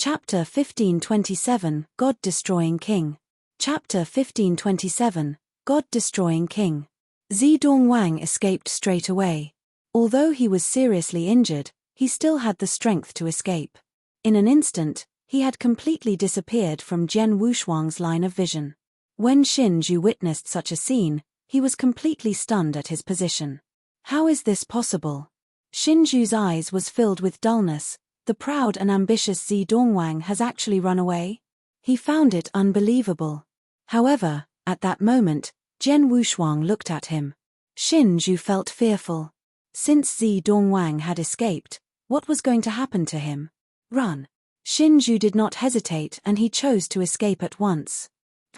Chapter 1527, God-Destroying King. Chapter 1527, God-Destroying King. Zedong Wang escaped straight away. Although he was seriously injured, he still had the strength to escape. In an instant, he had completely disappeared from Jian Wushuang's line of vision. When Xin Zhu witnessed such a scene, he was completely stunned at his position. How is this possible? Xin Zhu's eyes was filled with dullness. The proud and ambitious Zedong Wang has actually run away? He found it unbelievable. However, at that moment, Jian Wushuang looked at him. Xin Zhu felt fearful. Since Zedong Wang had escaped, what was going to happen to him? Run. Xin Zhu did not hesitate and he chose to escape at once.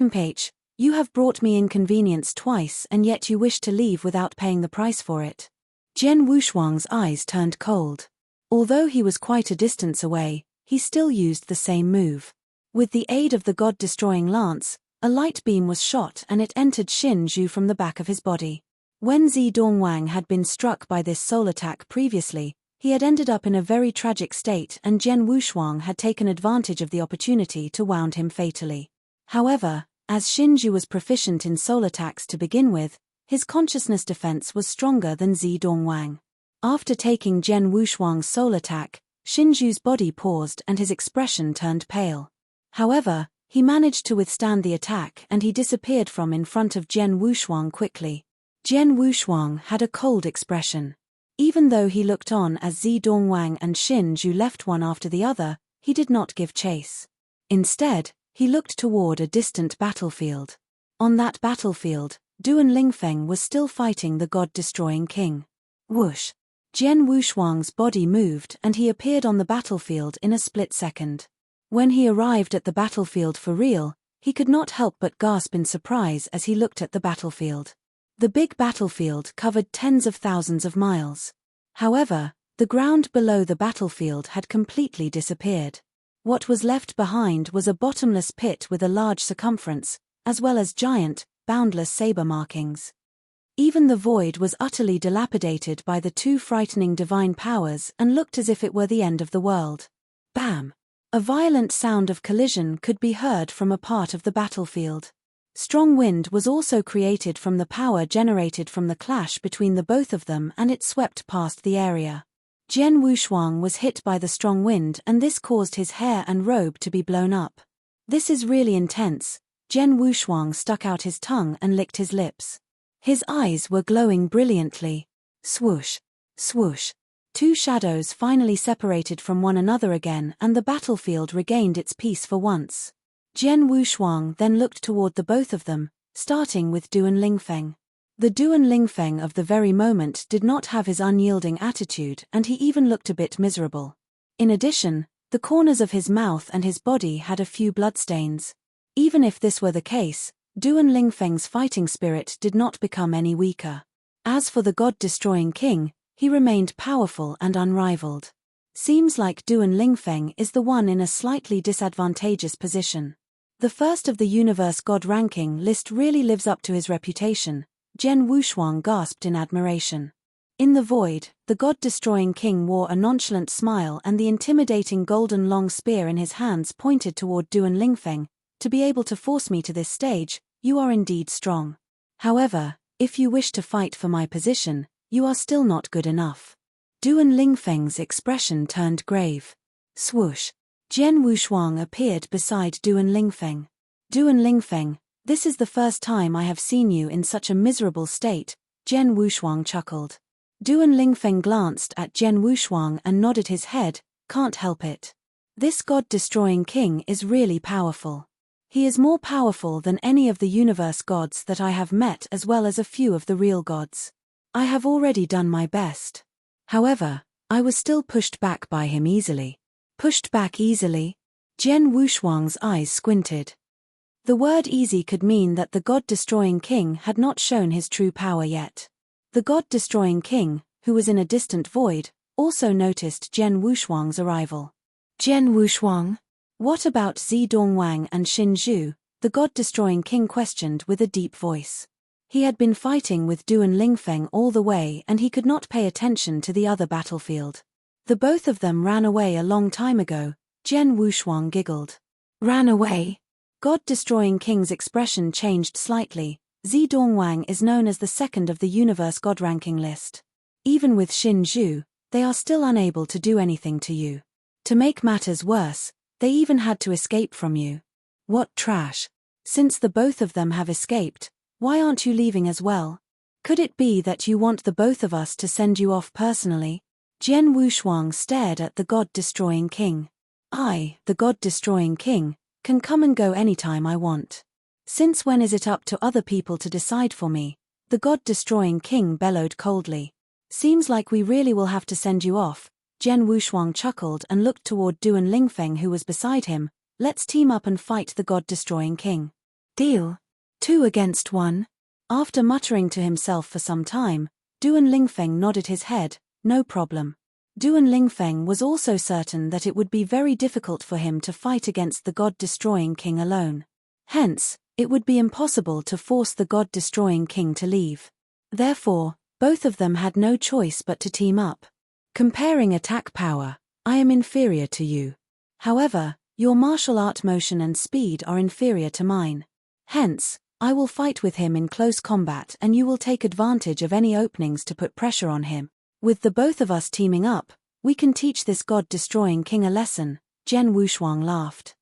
"Mph, you have brought me inconvenience twice and yet you wish to leave without paying the price for it." Jian Wushuang's eyes turned cold. Although he was quite a distance away, he still used the same move. With the aid of the God-Destroying Lance, a light beam was shot and it entered Xin Zhu from the back of his body. When Zedong Wang had been struck by this soul attack previously, he had ended up in a very tragic state and Jian Wushuang had taken advantage of the opportunity to wound him fatally. However, as Xin Zhu was proficient in soul attacks to begin with, his consciousness defense was stronger than Zedong Wang. After taking Jian Wushuang's soul attack, Xin Zhu's body paused and his expression turned pale. However, he managed to withstand the attack and he disappeared from in front of Jian Wushuang quickly. Jian Wushuang had a cold expression. Even though he looked on as Zedong Wang and Xin Zhu left one after the other, he did not give chase. Instead, he looked toward a distant battlefield. On that battlefield, Duan Lingfeng was still fighting the God-Destroying King. Whoosh! Jian Wushuang's body moved and he appeared on the battlefield in a split second. When he arrived at the battlefield for real, he could not help but gasp in surprise as he looked at the battlefield. The big battlefield covered tens of thousands of miles. However, the ground below the battlefield had completely disappeared. What was left behind was a bottomless pit with a large circumference, as well as giant, boundless saber markings. Even the void was utterly dilapidated by the two frightening divine powers and looked as if it were the end of the world. Bam! A violent sound of collision could be heard from a part of the battlefield. Strong wind was also created from the power generated from the clash between the both of them and it swept past the area. Jian Wushuang was hit by the strong wind and this caused his hair and robe to be blown up. "This is really intense." Jian Wushuang stuck out his tongue and licked his lips. His eyes were glowing brilliantly. Swoosh! Swoosh! Two shadows finally separated from one another again and the battlefield regained its peace for once. Jian Wushuang then looked toward the both of them, starting with Duan Lingfeng. The Duan Lingfeng of the very moment did not have his unyielding attitude and he even looked a bit miserable. In addition, the corners of his mouth and his body had a few bloodstains. Even if this were the case, Duan Lingfeng's fighting spirit did not become any weaker. As for the God-Destroying King, he remained powerful and unrivaled. Seems like Duan Lingfeng is the one in a slightly disadvantageous position. The first of the universe god ranking list really lives up to his reputation, Jian Wushuang gasped in admiration. In the void, the God-Destroying King wore a nonchalant smile and the intimidating golden long spear in his hands pointed toward Duan Lingfeng. "To be able to force me to this stage, you are indeed strong. However, if you wish to fight for my position, you are still not good enough." Duan Lingfeng's expression turned grave. Swoosh! Jian Wushuang appeared beside Duan Lingfeng. "Duan Lingfeng, this is the first time I have seen you in such a miserable state," Jian Wushuang chuckled. Duan Lingfeng glanced at Jian Wushuang and nodded his head. "Can't help it. This God-Destroying King is really powerful. He is more powerful than any of the universe gods that I have met as well as a few of the real gods. I have already done my best. However, I was still pushed back by him easily." Pushed back easily? Jian Wushuang's eyes squinted. The word easy could mean that the God-Destroying King had not shown his true power yet. The God-Destroying King, who was in a distant void, also noticed Jian Wushuang's arrival. "Jian Wushuang? What about Zedong Wang and Xin Zhu?" the God-Destroying King questioned with a deep voice. He had been fighting with Duan Lingfeng all the way and he could not pay attention to the other battlefield. The both of them ran away a long time ago, Jian Wushuang giggled. Ran away? God-destroying King's expression changed slightly. Zidongwang is known as the second of the universe god ranking list. Even with Xin Zhu, they are still unable to do anything to you. To make matters worse, they even had to escape from you. What trash. Since the both of them have escaped, why aren't you leaving as well? Could it be that you want the both of us to send you off personally? Jian Wushuang stared at the God-destroying King. I, the God-destroying King, can come and go anytime I want. Since when is it up to other people to decide for me? The God-destroying King bellowed coldly. Seems like we really will have to send you off. Jian Wushuang chuckled and looked toward Duan Lingfeng who was beside him. Let's team up and fight the God-destroying King. Deal. 2 against 1. After muttering to himself for some time, Duan Lingfeng nodded his head. No problem. Duan Lingfeng was also certain that it would be very difficult for him to fight against the God-destroying King alone. Hence, it would be impossible to force the God-destroying King to leave. Therefore, both of them had no choice but to team up. Comparing attack power, I am inferior to you. However, your martial art motion and speed are inferior to mine. Hence, I will fight with him in close combat and you will take advantage of any openings to put pressure on him. With the both of us teaming up, we can teach this God-destroying King a lesson, Jian Wushuang laughed.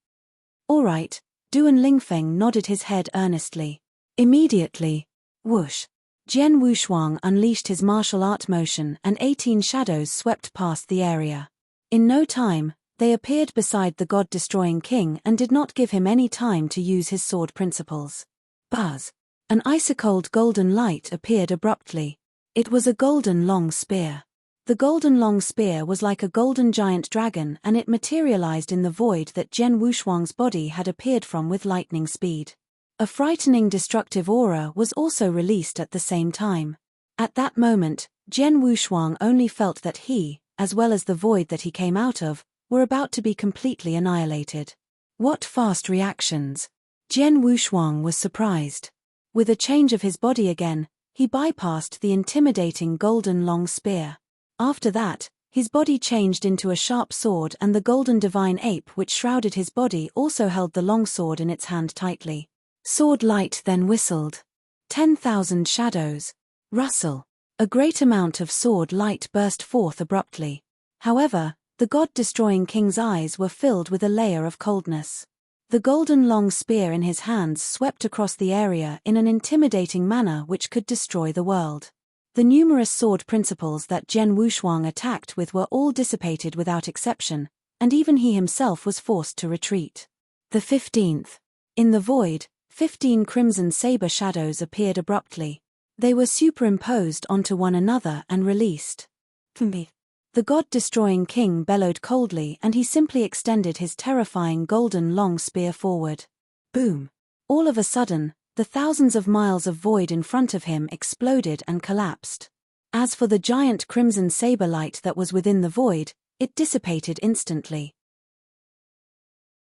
Alright, Duan Lingfeng nodded his head earnestly. Immediately, whoosh. Jian Wushuang unleashed his martial art motion and 18 shadows swept past the area. In no time, they appeared beside the God-destroying King and did not give him any time to use his sword principles. Buzz. An ice-cold golden light appeared abruptly. It was a golden long spear. The golden long spear was like a golden giant dragon and it materialized in the void that Jian Wushuang's body had appeared from with lightning speed. A frightening destructive aura was also released at the same time. At that moment, Jian Wushuang only felt that he, as well as the void that he came out of, were about to be completely annihilated. What fast reactions! Jian Wushuang was surprised. With a change of his body again, he bypassed the intimidating golden long spear. After that, his body changed into a sharp sword and the golden divine ape which shrouded his body also held the long sword in its hand tightly. Sword light then whistled. 10,000 shadows. Rustle. A great amount of sword light burst forth abruptly. However, the God-destroying King's eyes were filled with a layer of coldness. The golden long spear in his hands swept across the area in an intimidating manner which could destroy the world. The numerous sword principles that Jian Wushuang attacked with were all dissipated without exception, and even he himself was forced to retreat. The 15th. In the void, 15 crimson saber shadows appeared abruptly. They were superimposed onto one another and released. The God-destroying King bellowed coldly and he simply extended his terrifying golden long spear forward. Boom! All of a sudden, the thousands of miles of void in front of him exploded and collapsed. As for the giant crimson saber light that was within the void, it dissipated instantly.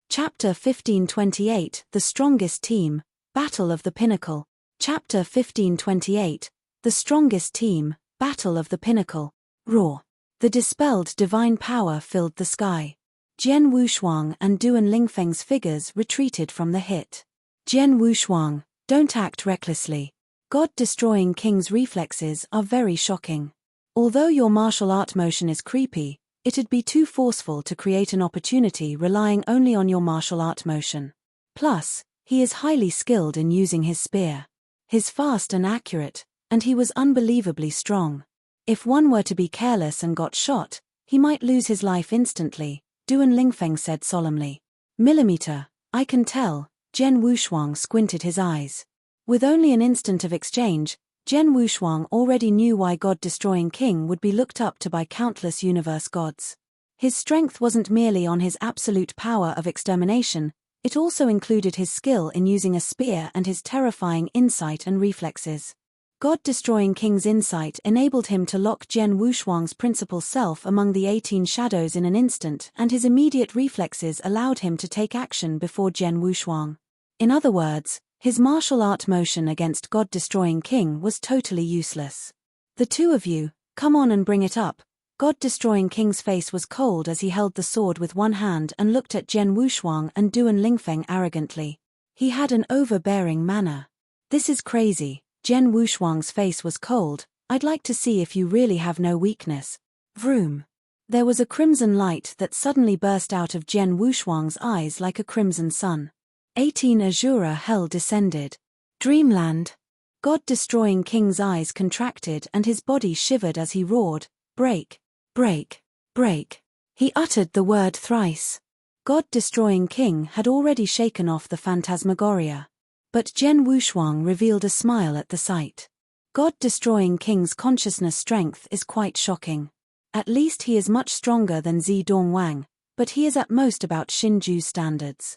Chapter 1528, The Strongest Team, Battle of the Pinnacle. Chapter 1528, The Strongest Team, Battle of the Pinnacle. Roar. The dispelled divine power filled the sky. Jian Wushuang and Duan Lingfeng's figures retreated from the hit. Jian Wushuang, don't act recklessly. God-destroying King's reflexes are very shocking. Although your martial art motion is creepy, it'd be too forceful to create an opportunity relying only on your martial art motion. Plus, he is highly skilled in using his spear. He's fast and accurate, and he was unbelievably strong. If one were to be careless and got shot, he might lose his life instantly, Duan Lingfeng said solemnly. Millimeter, I can tell, Jian Wushuang squinted his eyes. With only an instant of exchange, Jian Wushuang already knew why God-destroying King would be looked up to by countless universe gods. His strength wasn't merely on his absolute power of extermination, it also included his skill in using a spear and his terrifying insight and reflexes. God-destroying King's insight enabled him to lock Jian Wushuang's principal self among the 18 shadows in an instant and his immediate reflexes allowed him to take action before Jian Wushuang. In other words, his martial art motion against God-destroying King was totally useless. The two of you, come on and bring it up, God-destroying King's face was cold as he held the sword with one hand and looked at Jian Wushuang and Duan Lingfeng arrogantly. He had an overbearing manner. "This is crazy." Jian Wushuang's face was cold. "I'd like to see if you really have no weakness." Vroom. There was a crimson light that suddenly burst out of Jian Wushuang's eyes like a crimson sun. 18 Azura hell descended. Dreamland. God-destroying King's eyes contracted and his body shivered as he roared, "Break! Break! Break!" He uttered the word thrice. God-destroying King had already shaken off the phantasmagoria. But Jian Wushuang revealed a smile at the sight. God-destroying King's consciousness strength is quite shocking. At least he is much stronger than Zidongwang, but he is at most about Xinju standards.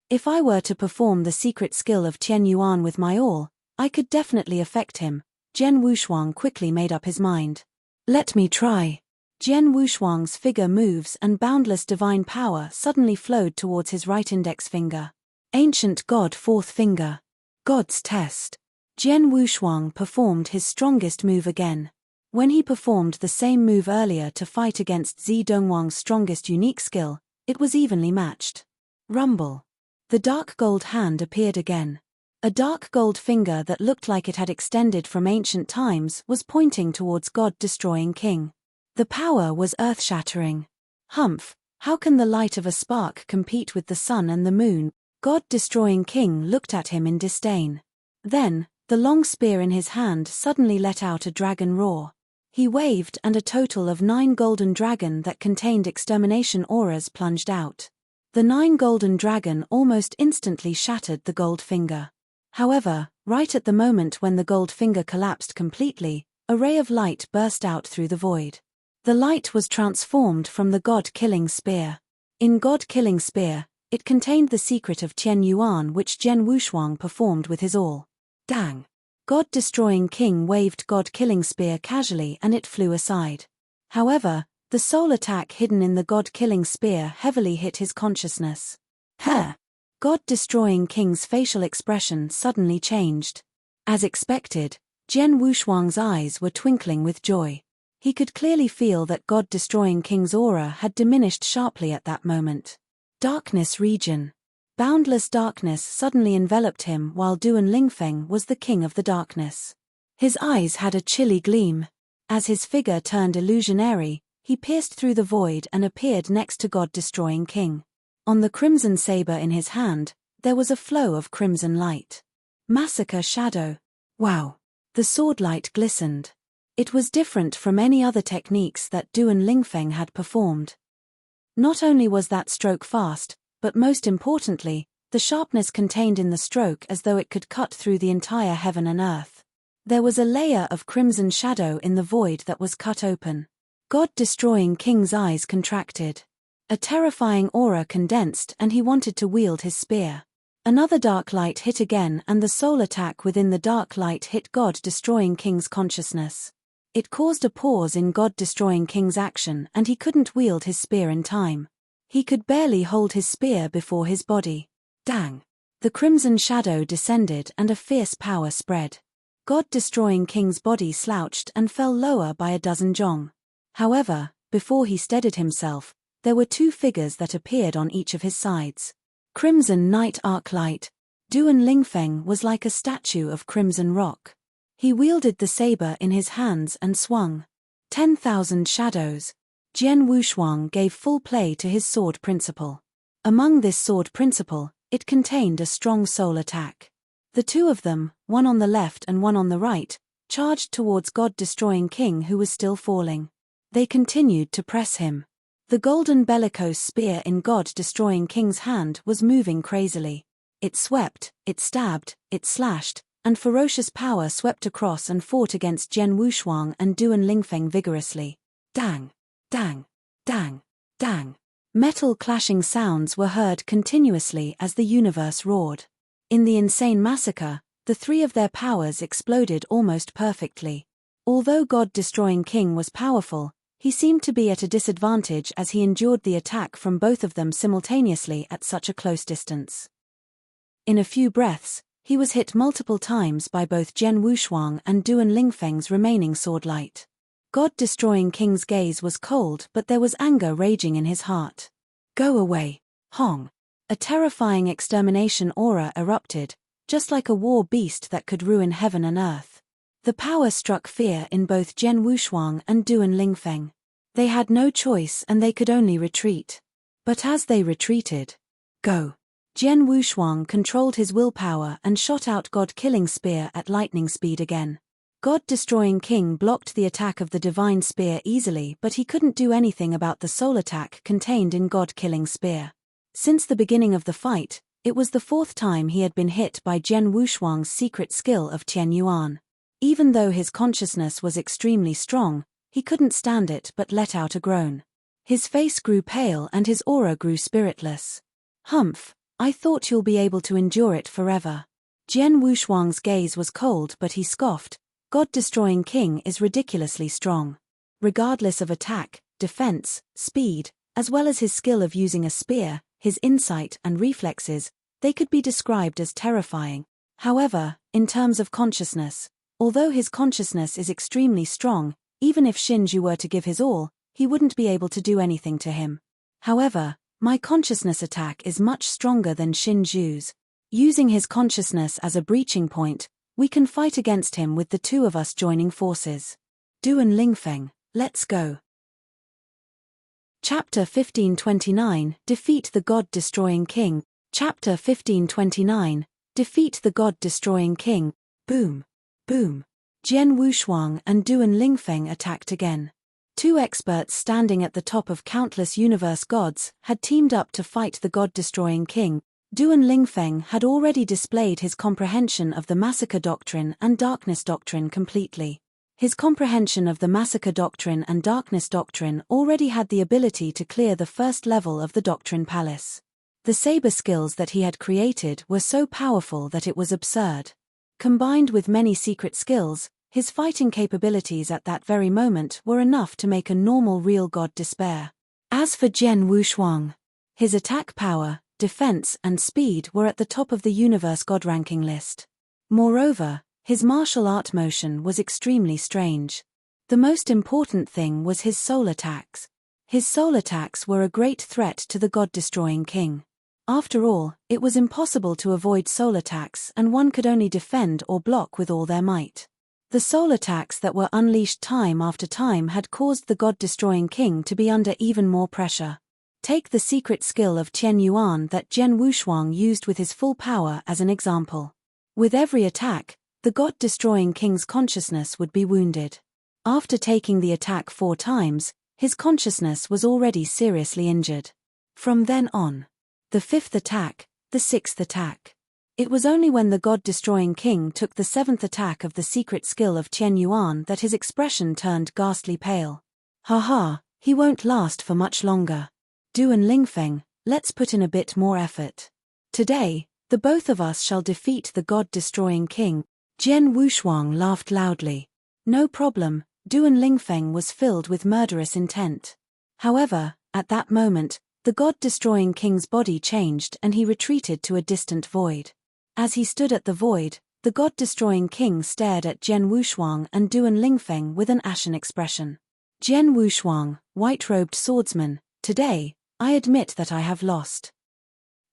If I were to perform the secret skill of Tian Yuan with my all, I could definitely affect him. Jian Wushuang quickly made up his mind. "Let me try." Jian Wushuang's figure moves and boundless divine power suddenly flowed towards his right index finger. Ancient God fourth finger. God's test. Jian Wushuang performed his strongest move again. When he performed the same move earlier to fight against Zidongwang's strongest unique skill, it was evenly matched. Rumble. The dark gold hand appeared again. A dark gold finger that looked like it had extended from ancient times was pointing towards God-destroying King. The power was earth-shattering. Humph, how can the light of a spark compete with the sun and the moon? God-destroying King looked at him in disdain. Then, the long spear in his hand suddenly let out a dragon roar. He waved and a total of 9 golden dragon that contained extermination auras plunged out. The 9 golden dragon almost instantly shattered the gold finger. However, right at the moment when the gold finger collapsed completely, a ray of light burst out through the void. The light was transformed from the God-killing spear. In God-killing spear, it contained the secret of Tian Yuan which Jian Wushuang performed with his all. Dang! God-destroying King waved God-killing spear casually and it flew aside. However, the soul attack hidden in the God-killing spear heavily hit his consciousness. Huh! God-destroying King's facial expression suddenly changed. As expected, Jian Wushuang's eyes were twinkling with joy. He could clearly feel that God-destroying King's aura had diminished sharply at that moment. Darkness region. Boundless darkness suddenly enveloped him while Duan Lingfeng was the king of the darkness. His eyes had a chilly gleam. As his figure turned illusionary, he pierced through the void and appeared next to God-destroying King. On the crimson saber in his hand, there was a flow of crimson light. Massacre shadow. Wow! The sword light glistened. It was different from any other techniques that Duan Lingfeng had performed. Not only was that stroke fast, but most importantly, the sharpness contained in the stroke as though it could cut through the entire heaven and earth. There was a layer of crimson shadow in the void that was cut open. God-destroying King's eyes contracted. A terrifying aura condensed and he wanted to wield his spear. Another dark light hit again and the soul attack within the dark light hit God-destroying King's consciousness. It caused a pause in God-destroying King's action and he couldn't wield his spear in time. He could barely hold his spear before his body. Dang! The crimson shadow descended and a fierce power spread. God-destroying King's body slouched and fell lower by a dozen zhong. However, before he steadied himself, there were 2 figures that appeared on each of his sides. Crimson night arc light. Duan Lingfeng was like a statue of crimson rock. He wielded the saber in his hands and swung. 10,000 shadows. Jian Wushuang gave full play to his sword principle. Among this sword principle, it contained a strong soul attack. The 2 of them, one on the left and one on the right, charged towards God-destroying King who was still falling. They continued to press him. The golden bellicose spear in God-destroying King's hand was moving crazily. It swept, it stabbed, it slashed, and ferocious power swept across and fought against Jian Wushuang and Duan Lingfeng vigorously. Dang! Dang! Dang! Dang! Metal clashing sounds were heard continuously as the universe roared. In the insane massacre, the 3 of their powers exploded almost perfectly. Although God-destroying King was powerful, he seemed to be at a disadvantage as he endured the attack from both of them simultaneously at such a close distance. In a few breaths, he was hit multiple times by both Jian Wushuang and Duan Lingfeng's remaining sword light. God-destroying King's gaze was cold, but there was anger raging in his heart. Go away, Hong. A terrifying extermination aura erupted, just like a war beast that could ruin heaven and earth. The power struck fear in both Jian Wushuang and Duan Lingfeng. They had no choice and they could only retreat. But as they retreated, go! Jian Wushuang controlled his willpower and shot out God-killing spear at lightning speed again. God-destroying King blocked the attack of the divine spear easily, but he couldn't do anything about the soul attack contained in God-killing spear. Since the beginning of the fight, it was the fourth time he had been hit by Jian Wushuang's secret skill of Tian Yuan. Even though his consciousness was extremely strong, he couldn't stand it but let out a groan. His face grew pale and his aura grew spiritless. Humph, I thought you'll be able to endure it forever. Jian Wushuang's gaze was cold, but he scoffed. God-destroying King is ridiculously strong. Regardless of attack, defense, speed, as well as his skill of using a spear, his insight and reflexes, they could be described as terrifying. However, in terms of consciousness, although his consciousness is extremely strong, even if Shinju were to give his all, he wouldn't be able to do anything to him. However, my consciousness attack is much stronger than Shinju's. Using his consciousness as a breaching point, we can fight against him with the two of us joining forces. Duan Lingfeng, let's go. Chapter 1529, Defeat the God-Destroying King. Chapter 1529, Defeat the God-Destroying King. Boom. Boom. Jian Wushuang and Duan Lingfeng attacked again. Two experts standing at the top of countless universe gods had teamed up to fight the God-Destroying King. Duan Lingfeng had already displayed his comprehension of the Massacre Doctrine and Darkness Doctrine completely. His comprehension of the Massacre Doctrine and Darkness Doctrine already had the ability to clear the first level of the Doctrine Palace. The saber skills that he had created were so powerful that it was absurd. Combined with many secret skills, his fighting capabilities at that very moment were enough to make a normal real god despair. As for Jian Wushuang, his attack power, defense and speed were at the top of the universe god ranking list. Moreover, his martial art motion was extremely strange. The most important thing was his soul attacks. His soul attacks were a great threat to the god-destroying king. After all, it was impossible to avoid soul attacks and one could only defend or block with all their might. The soul attacks that were unleashed time after time had caused the god-destroying king to be under even more pressure. Take the secret skill of Tian Yuan that Jian Wushuang used with his full power as an example. With every attack, the god-destroying king's consciousness would be wounded. After taking the attack 4 times, his consciousness was already seriously injured. From then on, the 5th attack, the 6th attack. It was only when the god-destroying king took the 7th attack of the secret skill of Tian Yuan that his expression turned ghastly pale. Haha, he won't last for much longer. Duan Lingfeng, let's put in a bit more effort. Today, the both of us shall defeat the god-destroying king. Jian Wushuang laughed loudly. No problem, Duan Lingfeng was filled with murderous intent. However, at that moment, the god-destroying king's body changed and he retreated to a distant void. As he stood at the void, the god-destroying king stared at Jian Wushuang and Duan Lingfeng with an ashen expression. Jian Wushuang, white-robed swordsman, today, I admit that I have lost.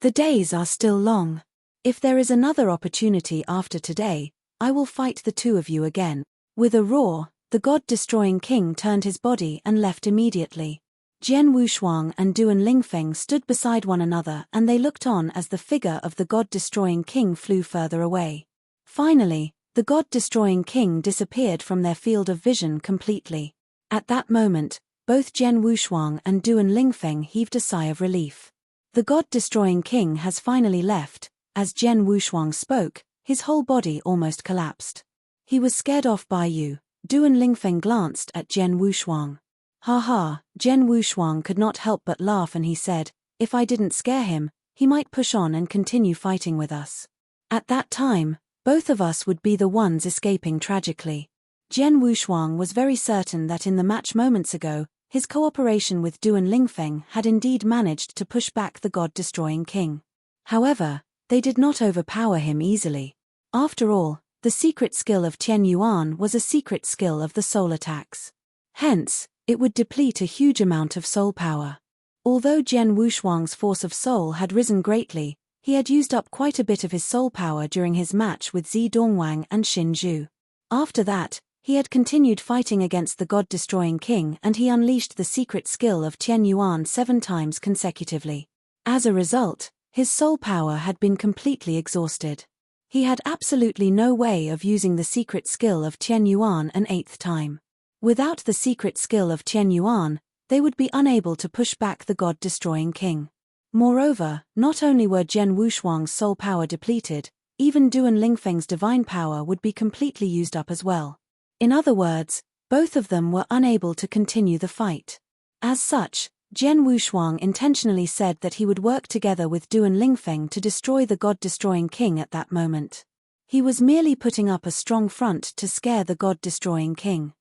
The days are still long. If there is another opportunity after today, I will fight the two of you again. With a roar, the god-destroying king turned his body and left immediately. Jian Wushuang and Duan Lingfeng stood beside one another and they looked on as the figure of the god-destroying king flew further away. Finally, the god-destroying king disappeared from their field of vision completely. At that moment, both Jian Wushuang and Duan Lingfeng heaved a sigh of relief. The god-destroying king has finally left. As Jian Wushuang spoke, his whole body almost collapsed. He was scared off by you. Duan Lingfeng glanced at Jian Wushuang. Ha. Jian Wushuang could not help but laugh and he said, if I didn't scare him, he might push on and continue fighting with us. At that time, both of us would be the ones escaping tragically. Jian Wushuang was very certain that in the match moments ago, his cooperation with Duan Lingfeng had indeed managed to push back the god-destroying king. However, they did not overpower him easily. After all, the secret skill of Tian Yuan was a secret skill of the soul attacks. Hence, it would deplete a huge amount of soul power. Although Jian Wushuang's force of soul had risen greatly, he had used up quite a bit of his soul power during his match with Zi Dongwang and Xin Zhu. After that, he had continued fighting against the God-destroying king, and he unleashed the secret skill of Tian Yuan 7 times consecutively. As a result, his soul power had been completely exhausted. He had absolutely no way of using the secret skill of Tian Yuan an 8th time. Without the secret skill of Tian Yuan, they would be unable to push back the God-destroying king. Moreover, not only were Jian Wushuang's soul power depleted, even Duan Lingfeng's divine power would be completely used up as well. In other words, both of them were unable to continue the fight. As such, Jian Wushuang intentionally said that he would work together with Duan Lingfeng to destroy the God-destroying king at that moment. He was merely putting up a strong front to scare the God-destroying king.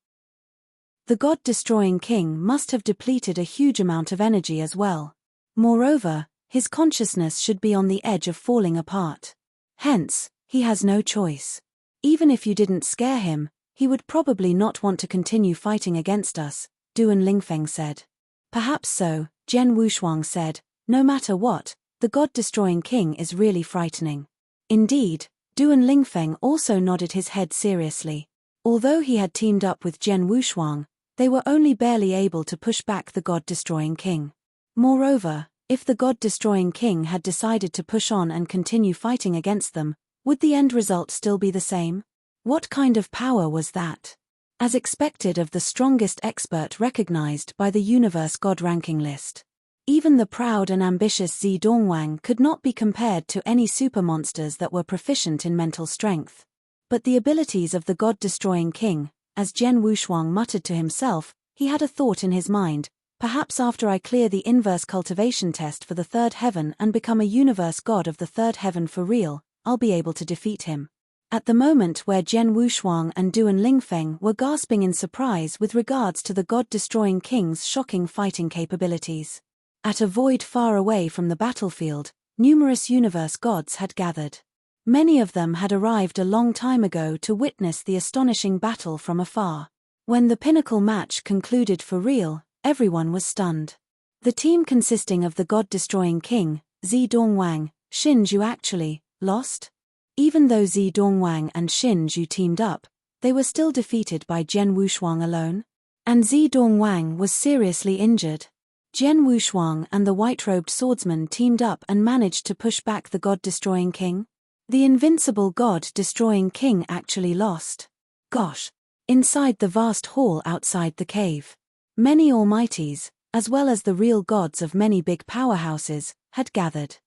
The God-destroying king must have depleted a huge amount of energy as well. Moreover, his consciousness should be on the edge of falling apart. Hence, he has no choice. Even if you didn't scare him, he would probably not want to continue fighting against us, Duan Lingfeng said. Perhaps so, Jian Wushuang said. No matter what, the God-destroying king is really frightening. Indeed, Duan Lingfeng also nodded his head seriously. Although he had teamed up with Jian Wushuang, they were only barely able to push back the God-destroying king. Moreover, if the God-destroying king had decided to push on and continue fighting against them, would the end result still be the same? What kind of power was that? As expected of the strongest expert recognized by the Universe God ranking list. Even the proud and ambitious Zi Dongwang could not be compared to any supermonsters that were proficient in mental strength. But the abilities of the God-destroying king, as Jian Wushuang muttered to himself, he had a thought in his mind, perhaps after I clear the inverse cultivation test for the 3rd heaven and become a universe god of the 3rd heaven for real, I'll be able to defeat him. At the moment where Jian Wushuang and Duan Lingfeng were gasping in surprise with regards to the God-destroying king's shocking fighting capabilities. At a void far away from the battlefield, numerous universe gods had gathered. Many of them had arrived a long time ago to witness the astonishing battle from afar. When the pinnacle match concluded for real, everyone was stunned. The team consisting of the God-destroying king, Zi Dongwang, Xin Zhu actually lost. Even though Zi Dongwang and Xin Zhu teamed up, they were still defeated by Jian Wushuang alone. And Zi Dongwang was seriously injured. Jian Wushuang and the white-robed swordsman teamed up and managed to push back the God-destroying king. The invincible God-destroying king actually lost. Gosh! Inside the vast hall outside the cave, many almighties, as well as the real gods of many big powerhouses, had gathered.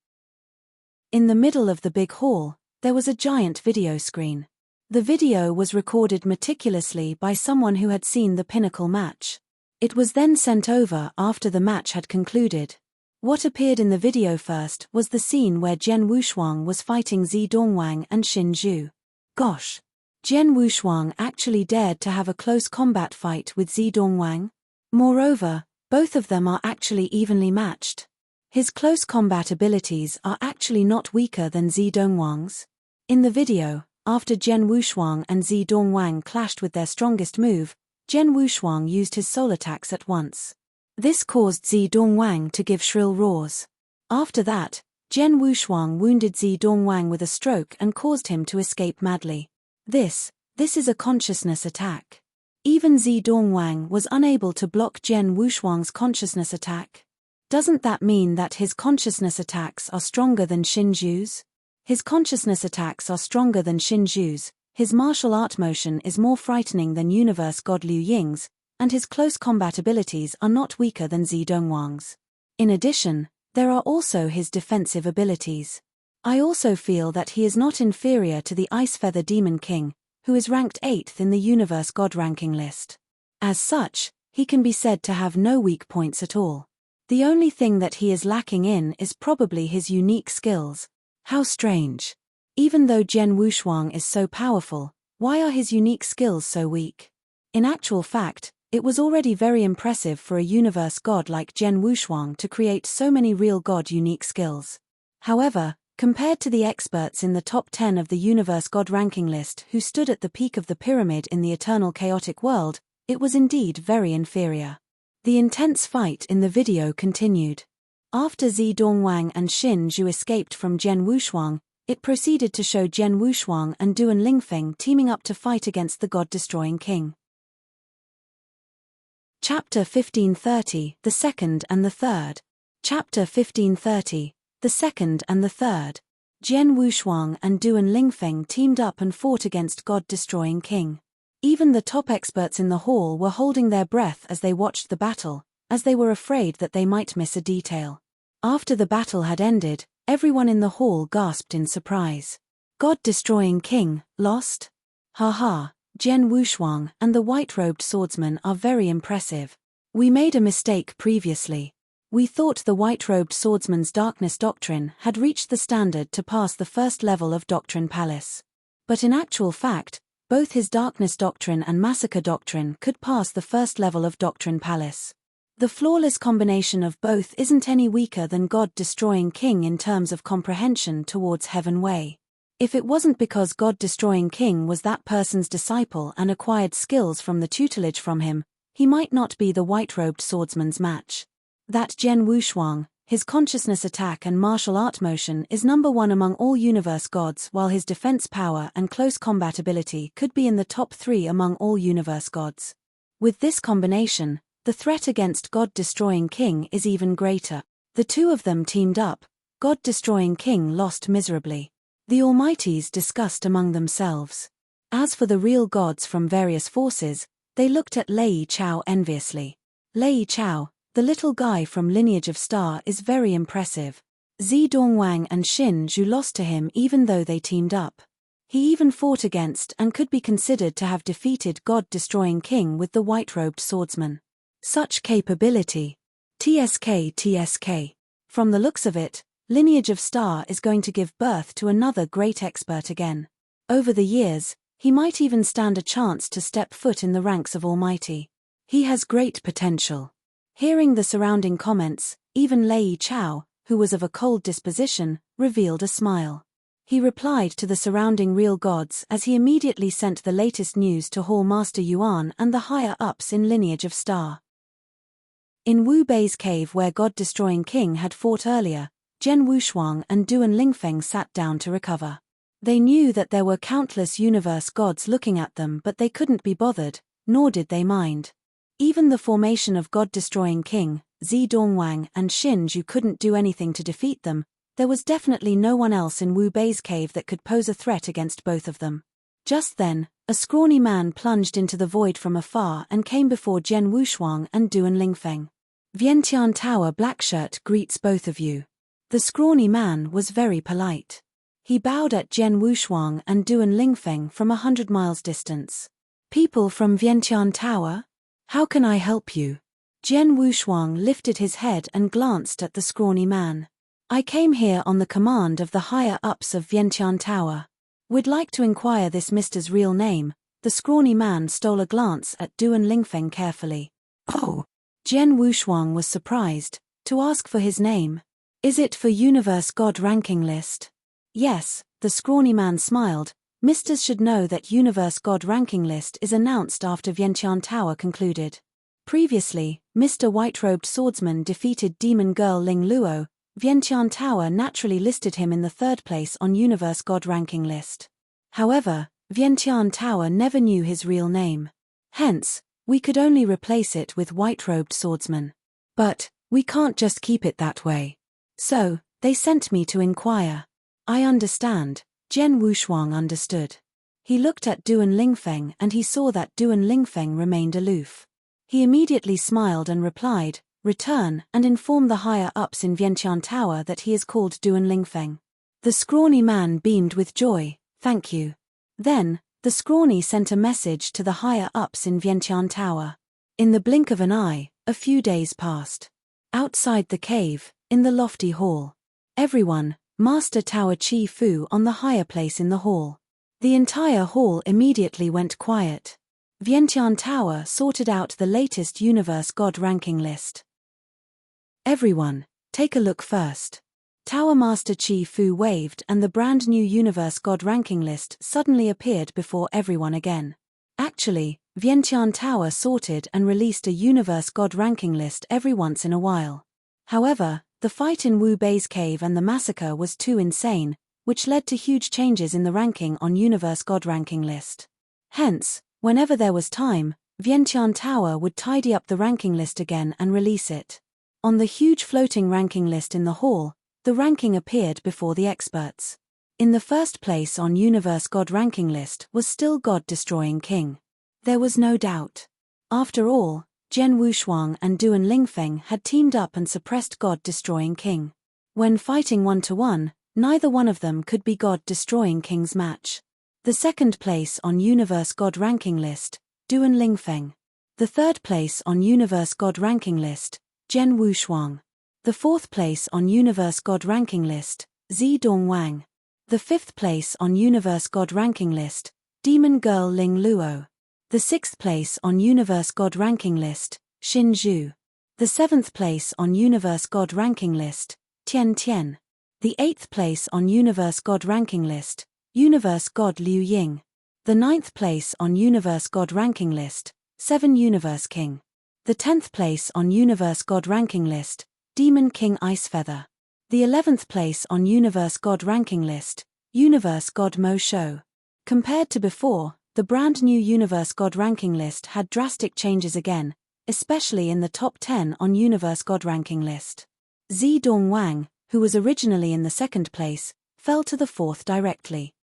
In the middle of the big hall, there was a giant video screen. The video was recorded meticulously by someone who had seen the pinnacle match. It was then sent over after the match had concluded. What appeared in the video first was the scene where Jian Wushuang was fighting Zi Dongwang and Xin Zhu. Gosh! Jian Wushuang actually dared to have a close combat fight with Zi Dongwang. Moreover, both of them are actually evenly matched. His close combat abilities are actually not weaker than Zi Dongwang's. In the video, after Jian Wushuang and Zi Dongwang clashed with their strongest move, Jian Wushuang used his soul attacks at once. This caused Zi Dongwang to give shrill roars. After that, Jian Wushuang wounded Zi Dongwang with a stroke and caused him to escape madly. This is a consciousness attack. Even Zi Dongwang was unable to block Jian Wushuang's consciousness attack. Doesn't that mean that his consciousness attacks are stronger than Xin Zhu's? His consciousness attacks are stronger than Xin Zhu's, his martial art motion is more frightening than universe god Liu Ying's, and his close combat abilities are not weaker than Zi Dongwang's. In addition, there are also his defensive abilities. I also feel that he is not inferior to the Ice Feather Demon King, who is ranked 8th in the Universe God ranking list. As such, he can be said to have no weak points at all. The only thing that he is lacking in is probably his unique skills. How strange. Even though Jian Wushuang is so powerful, why are his unique skills so weak? In actual fact, it was already very impressive for a universe god like Jian Wushuang to create so many real god unique skills. However, compared to the experts in the top 10 of the universe god ranking list who stood at the peak of the pyramid in the eternal chaotic world, It was indeed very inferior. The intense fight in the video continued. After Zi Dongwang and Xin Zhu escaped from Jian Wushuang, it proceeded to show Jian Wushuang and Duan Lingfeng teaming up to fight against the god-destroying king. Chapter 1530, the Second and the Third. Chapter 1530, the Second and the Third. Jian Wushuang and Duan Lingfeng teamed up and fought against god-destroying king. Even the top experts in the hall were holding their breath as they watched the battle, as they were afraid that they might miss a detail. After the battle had ended, everyone in the hall gasped in surprise. God-destroying king, lost? Ha ha, Jian Wushuang and the white-robed swordsman are very impressive. We made a mistake previously. We thought the white-robed swordsman's darkness doctrine had reached the standard to pass the first level of Doctrine Palace. But in actual fact, both his darkness doctrine and massacre doctrine could pass the first level of Doctrine Palace. The flawless combination of both isn't any weaker than God-destroying king in terms of comprehension towards Heaven Way. If it wasn't because God-destroying king was that person's disciple and acquired skills from the tutelage from him, he might not be the white-robed swordsman's match. That Jian Wushuang, his consciousness attack and martial art motion is number one among all universe gods, while his defense power and close combat ability could be in the top 3 among all universe gods. With this combination, the threat against God-destroying king is even greater. The two of them teamed up. God-destroying king lost miserably. The Almighties discussed among themselves. As for the real gods from various forces, they looked at Lei Chao enviously. Lei Chao, the little guy from Lineage of Star, is very impressive. Zi Dongwang and Xin Zhu lost to him even though they teamed up. He even fought against and could be considered to have defeated God-destroying king with the white-robed swordsman. Such capability. TSK. From the looks of it, Lineage of Star is going to give birth to another great expert again. Over the years, he might even stand a chance to step foot in the ranks of Almighty. He has great potential. Hearing the surrounding comments, even Lei Chao, who was of a cold disposition, revealed a smile. He replied to the surrounding real gods as he immediately sent the latest news to Hall Master Yuan and the higher-ups in Lineage of Star. In Wu Bei's cave where God-destroying king had fought earlier, Jian Wushuang and Duan Lingfeng sat down to recover. They knew that there were countless universe gods looking at them, but they couldn't be bothered, nor did they mind. Even the formation of God-destroying king, Zi Dongwang and Xin Zhu couldn't do anything to defeat them. There was definitely no one else in Wu Bei's cave that could pose a threat against both of them. Just then, a scrawny man plunged into the void from afar and came before Jian Wushuang and Duan Lingfeng. Vientiane Tower Blackshirt greets both of you. The scrawny man was very polite. He bowed at Jian Wushuang and Duan Lingfeng from 100 miles distance. People from Vientiane Tower? How can I help you? Jian Wushuang lifted his head and glanced at the scrawny man. I came here on the command of the higher-ups of Vientiane Tower. Would like to inquire this Mister's real name. The scrawny man stole a glance at Duan Lingfeng carefully. Oh! Jian Wushuang was surprised. To ask for his name. Is it for Universe God ranking list? Yes, the scrawny man smiled. Misters should know that Universe God ranking list is announced after Vientiane Tower concluded. Previously, Mr. White-Robed Swordsman defeated Demon Girl Ling Luo. Vientiane Tower naturally listed him in the 3rd place on Universe God ranking list. However, Vientiane Tower never knew his real name. Hence, we could only replace it with White-Robed Swordsman. But, we can't just keep it that way. So, they sent me to inquire. I understand. Jian Wushuang understood. He looked at Duan Lingfeng and he saw that Duan Lingfeng remained aloof. He immediately smiled and replied, return, and inform the higher-ups in Vientiane Tower that he is called Duan Lingfeng. The scrawny man beamed with joy, thank you. Then, the scrawny sent a message to the higher-ups in Vientiane Tower. In the blink of an eye, a few days passed. Outside the cave, in the lofty hall. Everyone, Master Tower Chi Fu on the higher place in the hall. The entire hall immediately went quiet. Vientiane Tower sorted out the latest Universe God ranking list. Everyone, take a look first. Tower Master Chi Fu waved and the brand new Universe God ranking list suddenly appeared before everyone again. Actually, Vientiane Tower sorted and released a universe god ranking list every once in a while. However, the fight in Wu Bei's cave and the massacre was too insane, which led to huge changes in the ranking on universe god ranking list. Hence, whenever there was time, Vientiane Tower would tidy up the ranking list again and release it. On the huge floating ranking list in the hall, the ranking appeared before the experts. In the first place on universe god ranking list was still God-destroying king. There was no doubt. After all, Jian Wushuang and Duan Lingfeng had teamed up and suppressed God-destroying king. When fighting 1-to-1, neither one of them could be God-destroying king's match. The second place on universe god ranking list, Duan Lingfeng. The third place on universe god ranking list, Jian Wushuang. The fourth place on universe god ranking list, Zidong Wang. The fifth place on universe god ranking list, demon girl Ling Luo. The sixth place on universe god ranking list, Xin Zhu. The seventh place on universe god ranking list, Tian Tian. The eighth place on universe god ranking list, universe god Liu Ying. The ninth place on universe god ranking list, 7 universe king. The 10th place on universe god ranking list, demon king Icefeather. The 11th place on universe god ranking list, universe god Mo Shou. Compared to before, the brand new universe god ranking list had drastic changes again, especially in the top 10 on universe god ranking list. Zidong Wang, who was originally in the second place, fell to the fourth directly,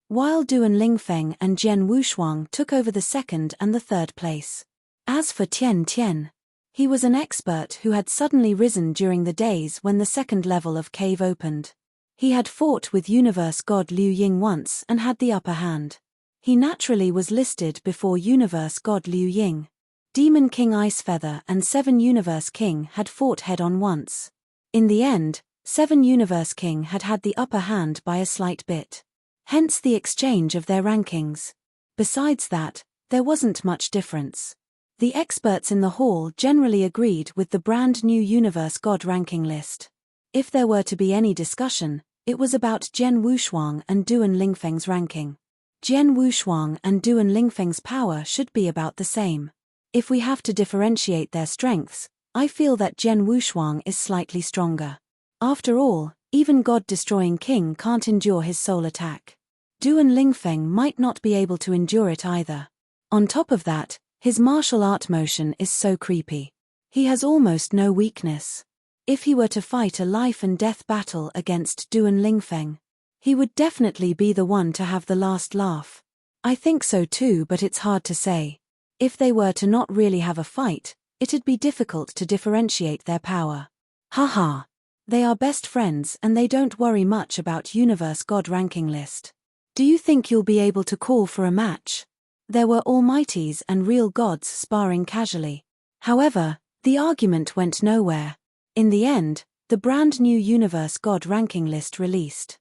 while Duan Lingfeng and Jian Wushuang took over the second and the third place. As for Tian Tian, he was an expert who had suddenly risen during the days when the second level of cave opened. He had fought with universe god Liu Ying once and had the upper hand. He naturally was listed before universe god Liu Ying. Demon King Icefeather and 7 Universe King had fought head-on once. In the end, 7 Universe King had the upper hand by a slight bit. Hence the exchange of their rankings. Besides that, there wasn't much difference. The experts in the hall generally agreed with the brand new universe god ranking list. If there were to be any discussion, it was about Jian Wushuang and Duan Lingfeng's ranking. Jian Wushuang and Duan Lingfeng's power should be about the same. If we have to differentiate their strengths, I feel that Jian Wushuang is slightly stronger. After all, even God-destroying king can't endure his soul attack. Duan Lingfeng might not be able to endure it either. On top of that, his martial art motion is so creepy. He has almost no weakness. If he were to fight a life and death battle against Duan Lingfeng, he would definitely be the one to have the last laugh. I think so too, but it's hard to say. If they were to not really have a fight, it'd be difficult to differentiate their power. Haha. They are best friends and they don't worry much about universe god ranking list. Do you think you'll be able to call for a match? There were almighties and real gods sparring casually. However, the argument went nowhere. In the end, the brand new universe god ranking list released.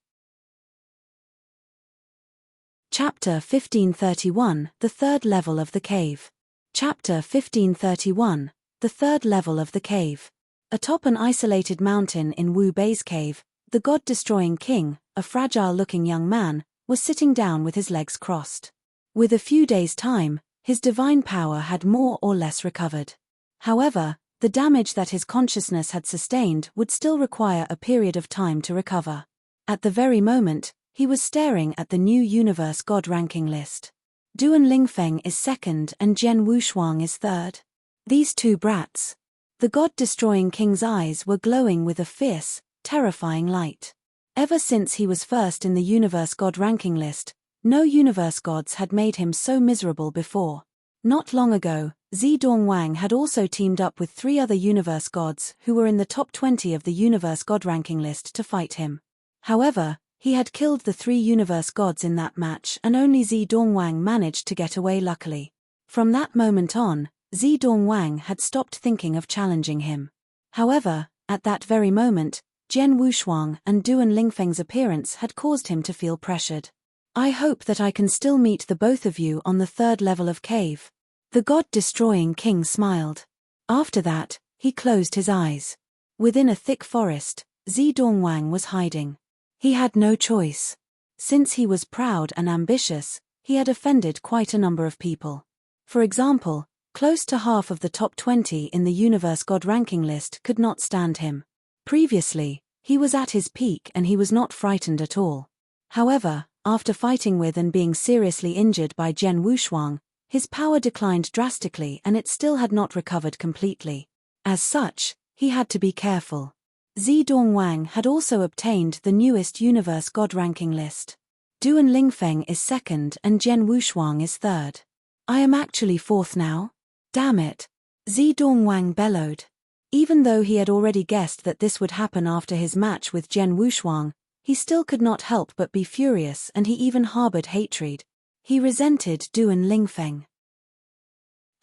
Chapter 1531, The Third Level of the Cave. Chapter 1531, The Third Level of the Cave. Atop an isolated mountain in Wu Bei's cave, the god-destroying king, a fragile-looking young man, was sitting down with his legs crossed. With a few days' time, his divine power had more or less recovered. However, the damage that his consciousness had sustained would still require a period of time to recover. At the very moment, he was staring at the new universe god ranking list. Duan Lingfeng is second and Jian Wushuang is third. These two brats. The god-destroying king's eyes were glowing with a fierce, terrifying light. Ever since he was first in the universe god ranking list, no universe gods had made him so miserable before. Not long ago, Zidong Wang had also teamed up with 3 other universe gods who were in the top 20 of the universe god ranking list to fight him. However, he had killed the 3 universe gods in that match and only Zidong Wang managed to get away luckily. From that moment on, Zidong Wang had stopped thinking of challenging him. However, at that very moment, Jian Wushuang and Duan Lingfeng's appearance had caused him to feel pressured. I hope that I can still meet the both of you on the third level of cave. The god-destroying king smiled. After that, he closed his eyes. Within a thick forest, Zidong Wang was hiding. He had no choice. Since he was proud and ambitious, he had offended quite a number of people. For example, close to half of the top 20 in the Universe God ranking list could not stand him. Previously, he was at his peak and he was not frightened at all. However, after fighting with and being seriously injured by Zhen Wushuang, his power declined drastically and it still had not recovered completely. As such, he had to be careful. Zidong Wang had also obtained the newest Universe God ranking list. Duan Lingfeng is second and Zhen Wushuang is third. I am actually fourth now? Damn it! Zidong Wang bellowed. Even though he had already guessed that this would happen after his match with Zhen Wushuang, he still could not help but be furious and he even harbored hatred. He resented Duan Lingfeng.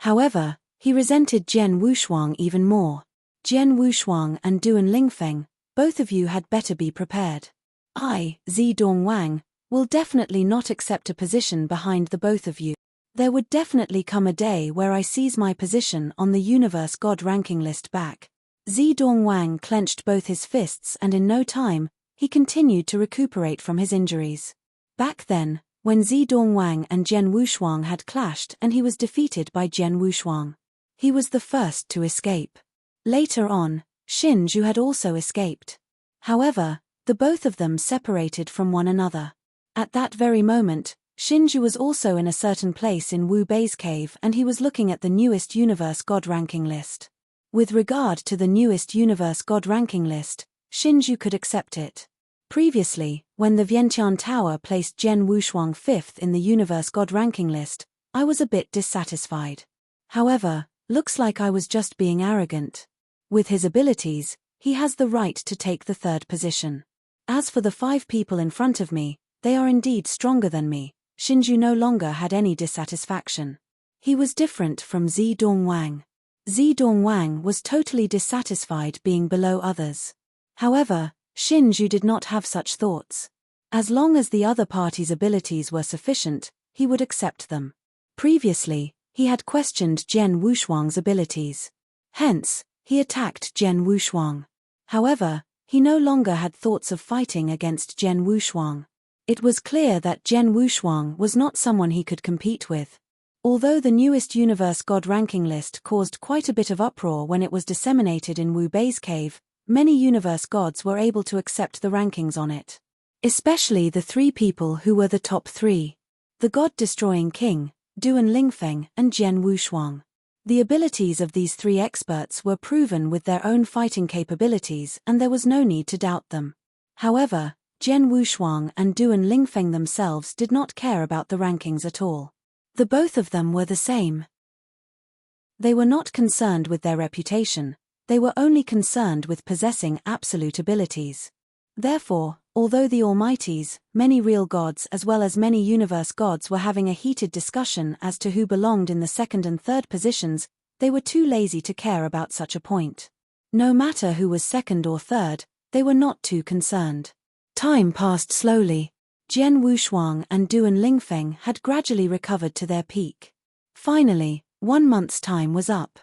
However, he resented Zhen Wushuang even more. Zhen Wushuang and Duan Lingfeng, both of you had better be prepared. I, Zidong Wang, will definitely not accept a position behind the both of you. There would definitely come a day where I seize my position on the Universe God ranking list back. Zidong Wang clenched both his fists and in no time, he continued to recuperate from his injuries. Back then, when Zidong Wang and Zhen Wushuang had clashed and he was defeated by Zhen Wushuang, he was the first to escape. Later on, Xin Zhu had also escaped. However, the both of them separated from one another. At that very moment, Xin Zhu was also in a certain place in Wu Bei's cave and he was looking at the newest Universe God ranking list. With regard to the newest Universe God ranking list, Xin Zhu could accept it. Previously, when the Vientiane Tower placed Zhen Wushuang 5th in the Universe God ranking list, I was a bit dissatisfied. However, looks like I was just being arrogant. With his abilities, he has the right to take the third position. As for the 5 people in front of me, they are indeed stronger than me. Xin Zhu no longer had any dissatisfaction. He was different from Zidong Wang. Zidong Wang was totally dissatisfied being below others. However, Xin Zhu did not have such thoughts. As long as the other party's abilities were sufficient, he would accept them. Previously, he had questioned Zhen Wushuang's abilities. Hence, he attacked Zhen Wushuang. However, he no longer had thoughts of fighting against Zhen Wushuang. It was clear that Zhen Wushuang was not someone he could compete with. Although the newest Universe God ranking list caused quite a bit of uproar when it was disseminated in Wu Bei's cave, many Universe Gods were able to accept the rankings on it. Especially the 3 people who were the top 3. The God-destroying King, Duan Lingfeng and Zhen Wushuang. The abilities of these 3 experts were proven with their own fighting capabilities and there was no need to doubt them. However, Zhen Wushuang and Duan Lingfeng themselves did not care about the rankings at all. The both of them were the same. They were not concerned with their reputation, they were only concerned with possessing absolute abilities. Therefore, although the Almighties, many real gods as well as many Universe Gods were having a heated discussion as to who belonged in the 2nd and 3rd positions, they were too lazy to care about such a point. No matter who was 2nd or 3rd, they were not too concerned. Time passed slowly. Zhen Wushuang and Duan Lingfeng had gradually recovered to their peak. Finally, 1 month's time was up.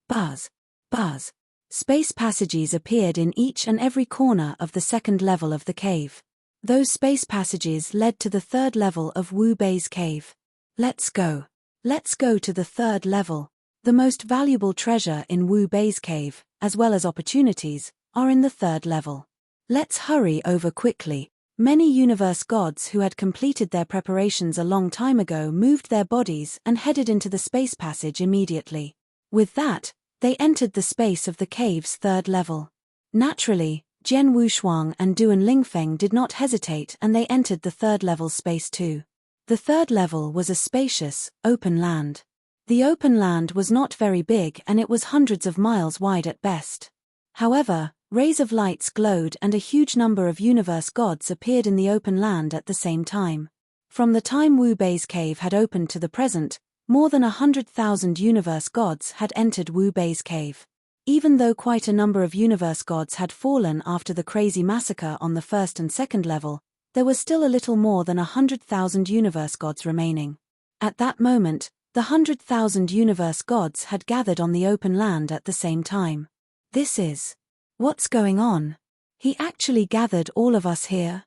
Buzz. Buzz. Space passages appeared in each and every corner of the 2nd level of the cave. Those space passages led to the 3rd level of Wu Bei's cave. Let's go. Let's go to the 3rd level. The most valuable treasure in Wu Bei's cave, as well as opportunities, are in the 3rd level. Let's hurry over quickly. Many Universe Gods who had completed their preparations a long time ago moved their bodies and headed into the space passage immediately. With that, they entered the space of the cave's 3rd level. Naturally, Zhen Wushuang and Duan Lingfeng did not hesitate and they entered the 3rd level space too. The 3rd level was a spacious, open land. The open land was not very big and it was hundreds of miles wide at best. However, rays of lights glowed and a huge number of Universe Gods appeared in the open land at the same time. From the time Wu Bei's cave had opened to the present, more than 100,000 Universe Gods had entered Wu Bei's cave. Even though quite a number of Universe Gods had fallen after the crazy massacre on the 1st and 2nd level, there was still a little more than 100,000 Universe Gods remaining. At that moment, the 100,000 Universe Gods had gathered on the open land at the same time. This is... what's going on? He actually gathered all of us here?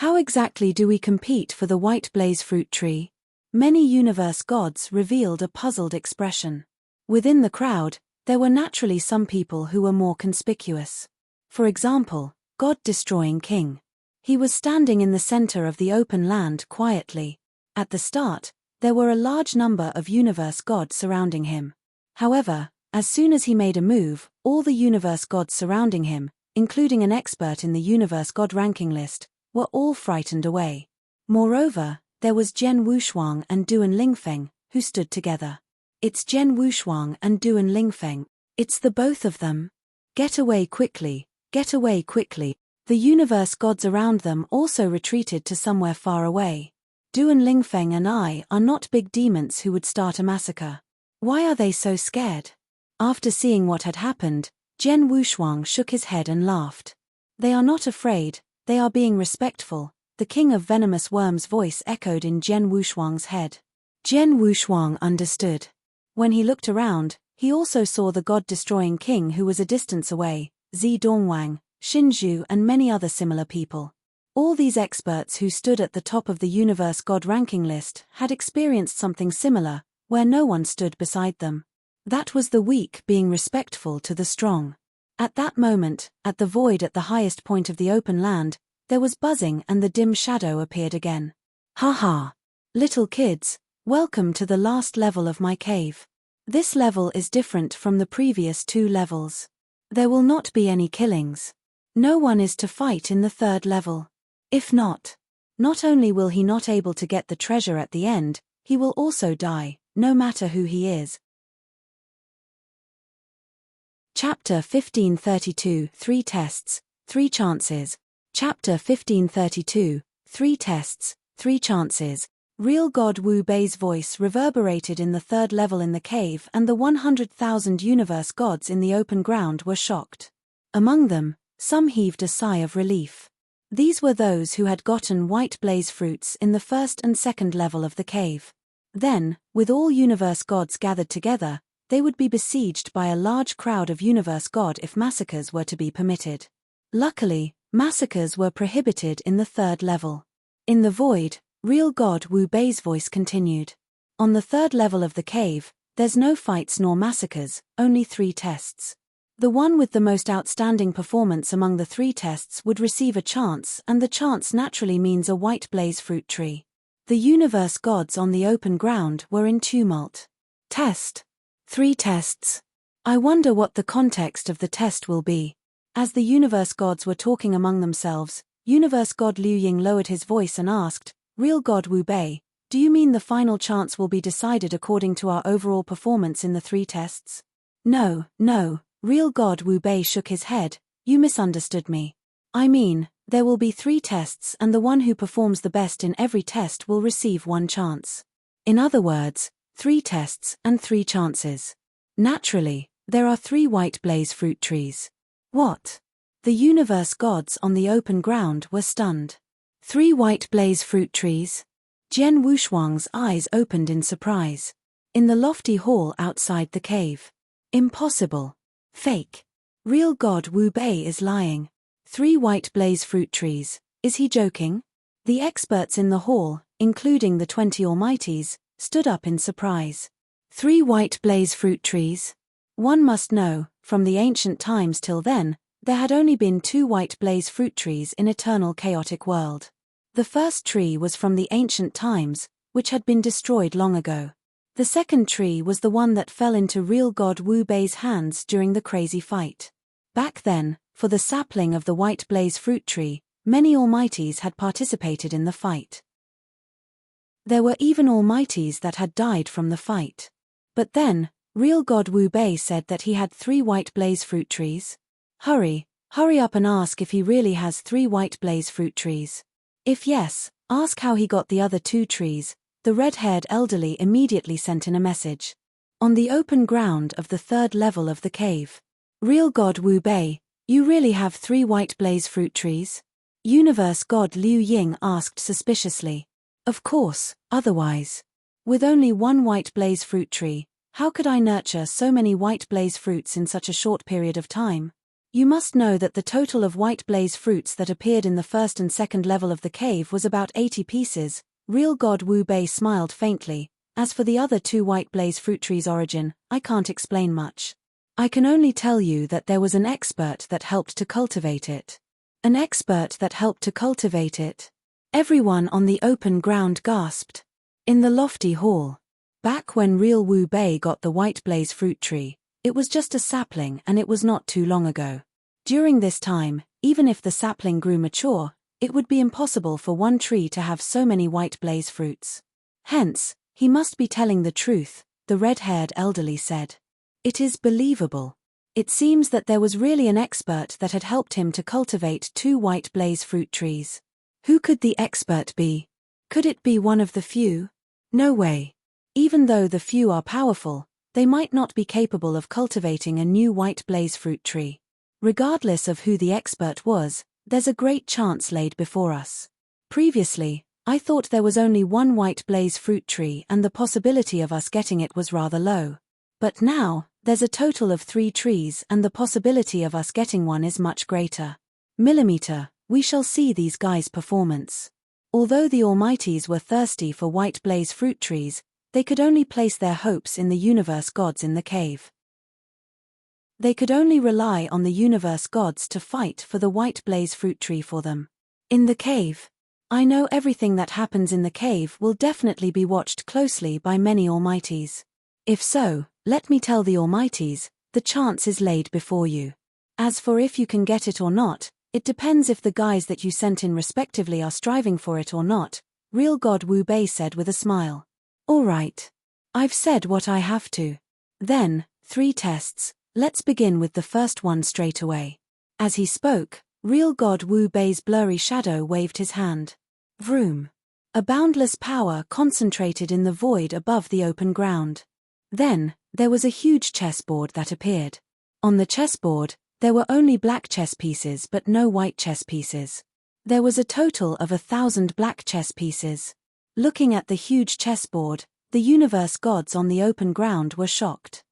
How exactly do we compete for the white blaze fruit tree? Many universe gods revealed a puzzled expression. Within the crowd, there were naturally some people who were more conspicuous. For example, God-destroying king. He was standing in the center of the open land quietly. At the start, there were a large number of universe gods surrounding him. However, as soon as he made a move, all the universe gods surrounding him, including an expert in the universe god ranking list, were all frightened away. Moreover, there was Zhen Wushuang and Duan Lingfeng, who stood together. It's Zhen Wushuang and Duan Lingfeng. It's the both of them. Get away quickly, get away quickly. The universe gods around them also retreated to somewhere far away. Duan Lingfeng and I are not big demons who would start a massacre. Why are they so scared? After seeing what had happened, Zhen Wushuang shook his head and laughed. They are not afraid, they are being respectful. The king of venomous worms' voice echoed in Zhen Wushuang's head. Zhen Wushuang understood. When he looked around, he also saw the god-destroying king who was a distance away, Zi Dongwang, Xinzhu and many other similar people. All these experts who stood at the top of the universe god ranking list had experienced something similar, where no one stood beside them. That was the weak being respectful to the strong. At that moment, at the void at the highest point of the open land, there was buzzing and the dim shadow appeared again. Ha ha! Little kids, welcome to the last level of my cave. This level is different from the previous 2 levels. There will not be any killings. No one is to fight in the 3rd level. If not only will he not able to get the treasure at the end, he will also die, no matter who he is. Chapter 1532 3 Tests, 3 Chances. Chapter 1532 3 Tests, 3 Chances. Real God Wu Bei's voice reverberated in the 3rd level in the cave, and the 100,000 universe gods in the open ground were shocked. Among them, some heaved a sigh of relief. These were those who had gotten white blaze fruits in the 1st and 2nd level of the cave. Then, with all universe gods gathered together, they would be besieged by a large crowd of universe god if massacres were to be permitted. Luckily, massacres were prohibited in the 3rd level. In the void, real God Wu Bei's voice continued. On the 3rd level of the cave, there's no fights nor massacres, only 3 tests. The one with the most outstanding performance among the 3 tests would receive a chance, and the chance naturally means a white blaze fruit tree. The universe gods on the open ground were in tumult. Test. 3 tests. I wonder what the context of the test will be. As the universe gods were talking among themselves, universe god Liu Ying lowered his voice and asked, Real God Wu Bei, do you mean the final chance will be decided according to our overall performance in the 3 tests? No, Real God Wu Bei shook his head, you misunderstood me. I mean, there will be 3 tests and the one who performs the best in every test will receive 1 chance. In other words, 3 tests and 3 chances. Naturally, there are 3 white blaze fruit trees. What? The universe gods on the open ground were stunned. 3 white blaze fruit trees? Zhen Wushuang's eyes opened in surprise. In the lofty hall outside the cave. Impossible. Fake. Real God Wu Bei is lying. 3 white blaze fruit trees, is he joking? The experts in the hall, including the 20 Almighties, stood up in surprise. 3 white blaze fruit trees? One must know, from the ancient times till then, there had only been 2 white blaze fruit trees in eternal chaotic world. The first tree was from the ancient times, which had been destroyed long ago. The second tree was the one that fell into real God Wu Bei's hands during the crazy fight. Back then, for the sapling of the white blaze fruit tree, many Almighties had participated in the fight. There were even Almighties that had died from the fight. But then, real God Wu Bei said that he had 3 white blaze fruit trees. Hurry up and ask if he really has 3 white blaze fruit trees. If yes, ask how he got the other 2 trees. The red-haired elderly immediately sent in a message. On the open ground of the 3rd level of the cave. Real God Wu Bei, you really have 3 white blaze fruit trees? Universe God Liu Ying asked suspiciously. Of course, otherwise. With only 1 white blaze fruit tree, how could I nurture so many white blaze fruits in such a short period of time? You must know that the total of white blaze fruits that appeared in the first and second level of the cave was about 80 pieces. Real God Wu Bei smiled faintly. As for the other 2 white blaze fruit trees' origin, I can't explain much. I can only tell you that there was an expert that helped to cultivate it. An expert that helped to cultivate it. Everyone on the open ground gasped. In the lofty hall. Back when real Wu Bei got the white blaze fruit tree, it was just a sapling and it was not too long ago. During this time, even if the sapling grew mature, it would be impossible for one tree to have so many white blaze fruits. Hence, he must be telling the truth, the red-haired elderly said. It is believable. It seems that there was really an expert that had helped him to cultivate 2 white blaze fruit trees. Who could the expert be? Could it be one of the few? No way. Even though the few are powerful, they might not be capable of cultivating a new white blaze fruit tree. Regardless of who the expert was, there's a great chance laid before us. Previously, I thought there was only one white blaze fruit tree and the possibility of us getting it was rather low. But now, there's a total of 3 trees and the possibility of us getting one is much greater. Millimeter, we shall see these guys' performance. Although the Almighties were thirsty for white blaze fruit trees, they could only place their hopes in the universe gods in the cave. They could only rely on the universe gods to fight for the white blaze fruit tree for them. In the cave. I know everything that happens in the cave will definitely be watched closely by many Almighties. If so, let me tell the Almighties, the chance is laid before you. As for if you can get it or not, it depends if the guys that you sent in respectively are striving for it or not, real God Wu Bei said with a smile. All right. I've said what I have to. Then, 3 tests, let's begin with the first one straight away. As he spoke, real God Wu Bei's blurry shadow waved his hand. Vroom. A boundless power concentrated in the void above the open ground. Then, there was a huge chessboard that appeared. On the chessboard, there were only black chess pieces but no white chess pieces. There was a total of 1,000 black chess pieces. Looking at the huge chessboard, the universe gods on the open ground were shocked.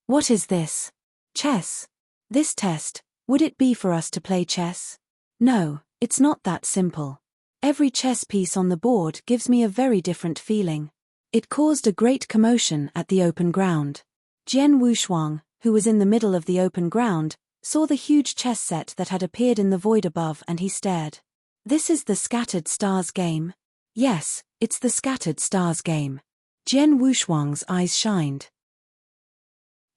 What is this? Chess. This test, would it be for us to play chess? No, it's not that simple. Every chess piece on the board gives me a very different feeling. It caused a great commotion at the open ground. Jian Wushuang, who was in the middle of the open ground, saw the huge chess set that had appeared in the void above and he stared. This is the Scattered Stars game? Yes, it's the Scattered Stars game. Jian Wushuang's eyes shined.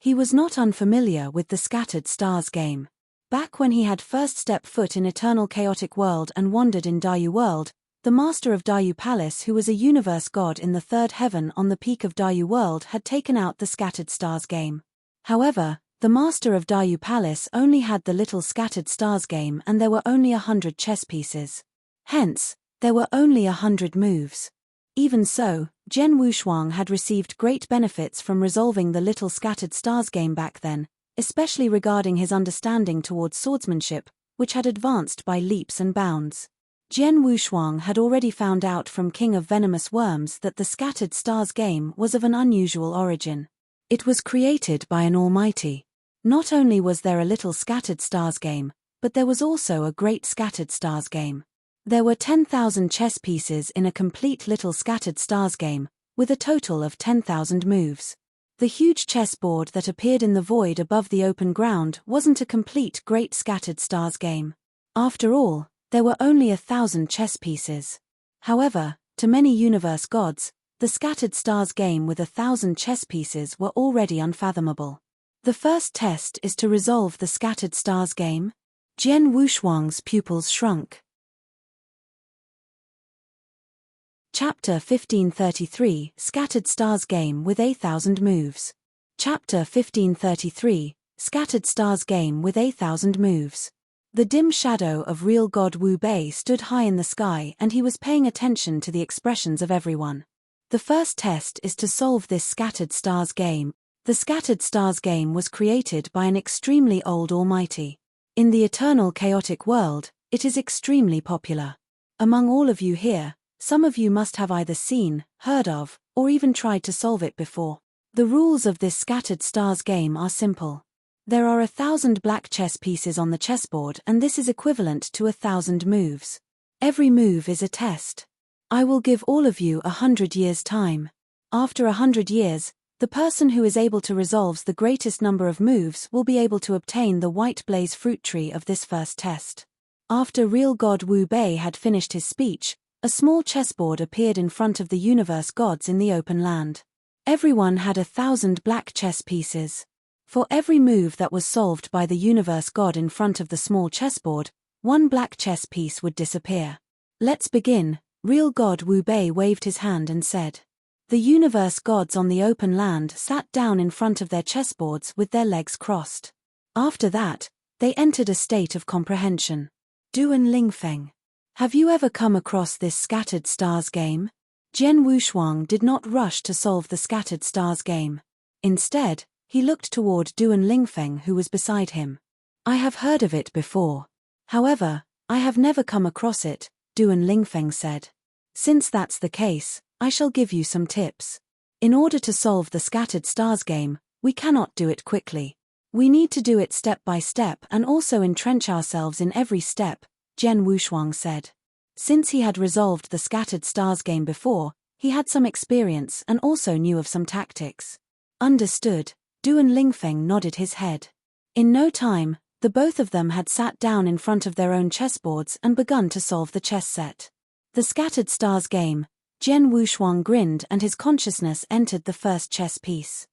He was not unfamiliar with the Scattered Stars game. Back when he had first stepped foot in Eternal Chaotic World and wandered in Dayu World, the master of Dayu Palace, who was a universe god in the 3rd heaven on the peak of Dayu World, had taken out the Scattered Stars game. However, the master of Dayu Palace only had the little Scattered Stars game and there were only 100 chess pieces. Hence, there were only 100 moves. Even so, Jian Wushuang had received great benefits from resolving the little Scattered Stars game back then, especially regarding his understanding towards swordsmanship, which had advanced by leaps and bounds. Jian Wushuang had already found out from King of Venomous Worms that the Scattered Stars game was of an unusual origin. It was created by an almighty. Not only was there a little Scattered Stars game, but there was also a great Scattered Stars game. There were 10,000 chess pieces in a complete little Scattered Stars game, with a total of 10,000 moves. The huge chessboard that appeared in the void above the open ground wasn't a complete great Scattered Stars game. After all, there were only 1,000 chess pieces. However, to many universe gods, the Scattered Stars game with 1,000 chess pieces were already unfathomable. The first test is to resolve the Scattered Stars game. Jian Wushuang's pupils shrunk. Chapter 1533, Scattered Stars Game with 8,000 Moves. Chapter 1533, Scattered Stars Game with 8,000 Moves. The dim shadow of real God Wu Bei stood high in the sky and he was paying attention to the expressions of everyone. The first test is to solve this Scattered Stars game. The Scattered Stars game was created by an extremely old almighty. In the Eternal Chaotic World, it is extremely popular. Among all of you here, some of you must have either seen, heard of, or even tried to solve it before. The rules of this Scattered Stars game are simple. There are 1,000 black chess pieces on the chessboard, and this is equivalent to 1,000 moves. Every move is a test. I will give all of you 100 years' time. After 100 years, the person who is able to resolve the greatest number of moves will be able to obtain the white blaze fruit tree of this first test. After real god Wu Bei had finished his speech, a small chessboard appeared in front of the universe gods in the open land. Everyone had 1,000 black chess pieces. For every move that was solved by the universe god in front of the small chessboard, one black chess piece would disappear. Let's begin. Real god Wu Bei waved his hand and said. The universe gods on the open land sat down in front of their chessboards with their legs crossed. After that, they entered a state of comprehension. Duan Lingfeng. Have you ever come across this scattered stars game? Jian Wushuang did not rush to solve the scattered stars game. Instead, he looked toward Duan Lingfeng, who was beside him. I have heard of it before. However, I have never come across it, Duan Lingfeng said. Since that's the case, I shall give you some tips. In order to solve the scattered stars game, we cannot do it quickly. We need to do it step by step and also entrench ourselves in every step, Jian Wushuang said. Since he had resolved the scattered stars game before, he had some experience and also knew of some tactics. Understood, Duan Lingfeng nodded his head. In no time, the both of them had sat down in front of their own chessboards and begun to solve the chess set. The scattered stars game. Jian Wushuang grinned and his consciousness entered the first chess piece.